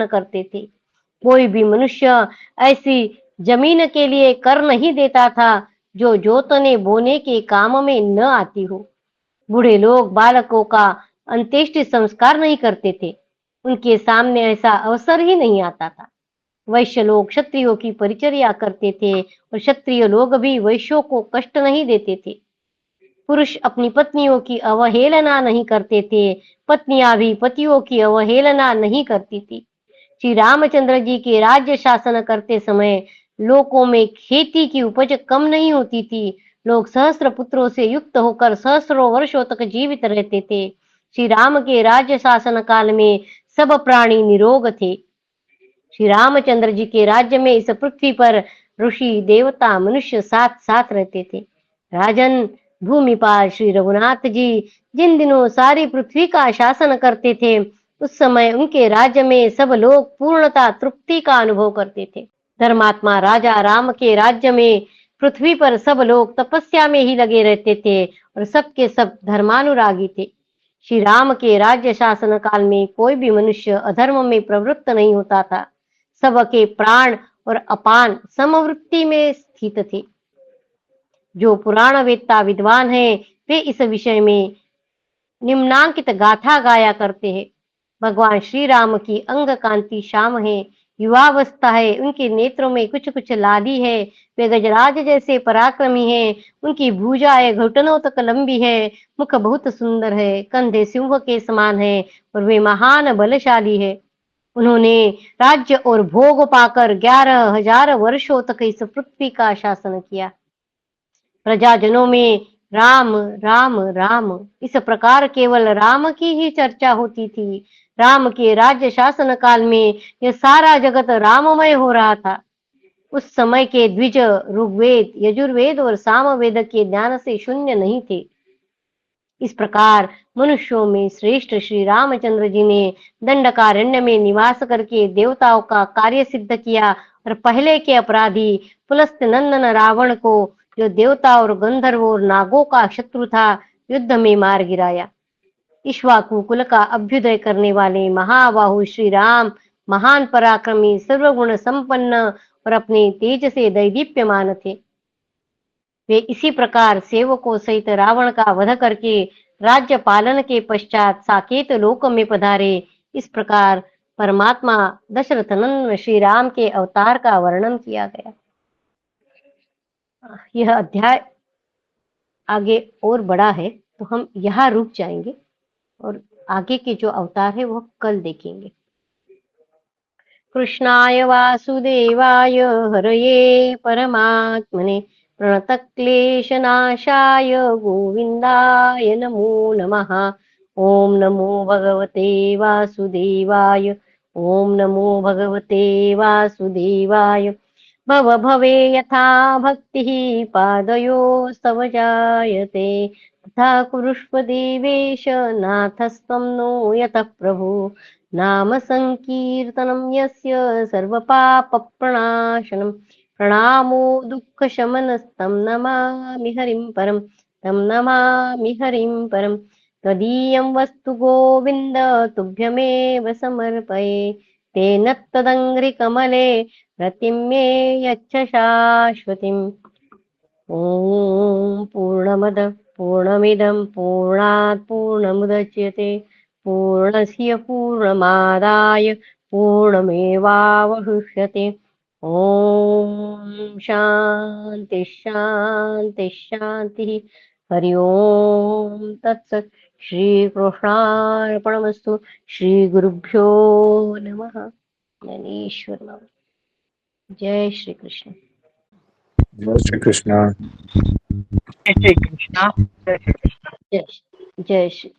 करते थे। कोई भी मनुष्य ऐसी जमीन के लिए कर नहीं देता था जो जोतने बोने के काम में न आती हो। बूढ़े लोग बालकों का अंत्येष्टि संस्कार नहीं करते थे, उनके सामने ऐसा अवसर ही नहीं आता था। वैश्य लोग क्षत्रियों की परिचर्या करते थे और क्षत्रिय लोग भी वैश्यों को कष्ट नहीं देते थे। पुरुष अपनी पत्नियों की अवहेलना नहीं करते थे, पत्नियां भी पतियों की अवहेलना नहीं करती थी। श्री रामचंद्र जी के राज्य शासन करते समय लोकों में खेती की उपज कम नहीं होती थी। लोग सहस्त्र पुत्रों से युक्त होकर सहस्रों वर्षों तक जीवित रहते थे। श्री राम के राज्य शासन काल में सब प्राणी निरोग थे। श्री रामचंद्र जी के राज्य में इस पृथ्वी पर ऋषि, देवता, मनुष्य साथ साथ रहते थे। राजन, भूमिपाल श्री रघुनाथ जी जिन दिनों सारी पृथ्वी का शासन करते थे, उस समय उनके राज्य में सब लोग पूर्णता तृप्ति का अनुभव करते थे। धर्मात्मा राजा राम के राज्य में पृथ्वी पर सब लोग तपस्या में ही लगे रहते थे और सबके सब धर्मानुरागी थे। श्री राम के राज्य शासन काल में कोई भी मनुष्य अधर्म में प्रवृत्त नहीं होता था। सबके प्राण और अपान समवृत्ति में स्थित थे। जो पुराण वेत्ता विद्वान हैं, वे इस विषय में निम्नांकित गाथा गाया करते हैं। भगवान श्री राम की अंग कांति श्याम है, युवावस्था है, उनके नेत्रों में कुछ कुछ लाली है, वे गजराज जैसे पराक्रमी हैं, उनकी भुजाएं घुटनों तक लंबी है, मुख बहुत सुंदर है, कंधे सिंह के समान है और वे महान बलशाली है। उन्होंने राज्य और भोग पाकर 11,000 वर्षों तक इस पृथ्वी का शासन किया। प्रजाजनों में राम राम राम, इस प्रकार केवल राम की ही चर्चा होती थी। राम के राज्य शासन काल में यह सारा जगत राममय हो रहा था। उस समय के द्विज ऋग्वेद, यजुर्वेद और सामवेद के ज्ञान से शून्य नहीं थे। इस प्रकार मनुष्यों में श्रेष्ठ श्री रामचंद्र जी ने दंडकारण्य में निवास करके देवताओं का कार्य सिद्ध किया और पहले के अपराधी पुलस्त नंदन रावण को, जो देवता और गंधर्व और नागों का शत्रु था, युद्ध में मार गिराया। इक्ष्वाकु कुल का अभ्युदय करने वाले महाबाहु श्री राम महान पराक्रमी, सर्वगुण संपन्न और अपने तेज से दैदीप्यमान थे। वे इसी प्रकार सेवकों सहित रावण का वध करके राज्य पालन के पश्चात साकेत लोक में पधारे। इस प्रकार परमात्मा दशरथ नंदन श्री राम के अवतार का वर्णन किया गया। यह अध्याय आगे और बड़ा है, तो हम यहाँ रुक जाएंगे और आगे के जो अवतार है वह कल देखेंगे। कृष्णाय वासुदेवाय हरये परमात्मने प्रणतक्लेशनाशाय गोविन्दाय नमो नमः। ॐ नमो भगवते वासुदेवाय। ॐ नमो भगवते वासुदेवाय। भव भवे यथा भक्तिः पादयोस्तव जायते, तथा कुरुष्व देवेश नाथस्त्वं नो यतः प्रभु। नाम संकीर्तनं यस्य सर्वपापप्रणाशनं, प्रणामो दुःखशमनस्तं नमामि हरिं परं। तं नमामि हरिं परं। त्वदीयं वस्तु गोविन्द तुभ्यमेव समर्पये। तेन त्वदङ्घ्रिकमले रतिं मे यच्छ शाश्वतीम्। ॐ पूर्णमद पूर्णमिदं पूर्णात् पूर्णमुदच्यते, पूर्णस्य पूर्णमादाय पूर्णमेवावशिष्यते। ॐ शान्ति शान्ति शान्तिः। हरि ओम तत्सत्। श्रीकृष्णार्पणमस्तु। श्रीगुरुभ्यो नमः। ज्ञानेश्वर नमः। जय श्री कृष्ण। जय श्री कृष्ण। जय श्री कृष्ण। जय श्री कृष्ण। जय जय श्री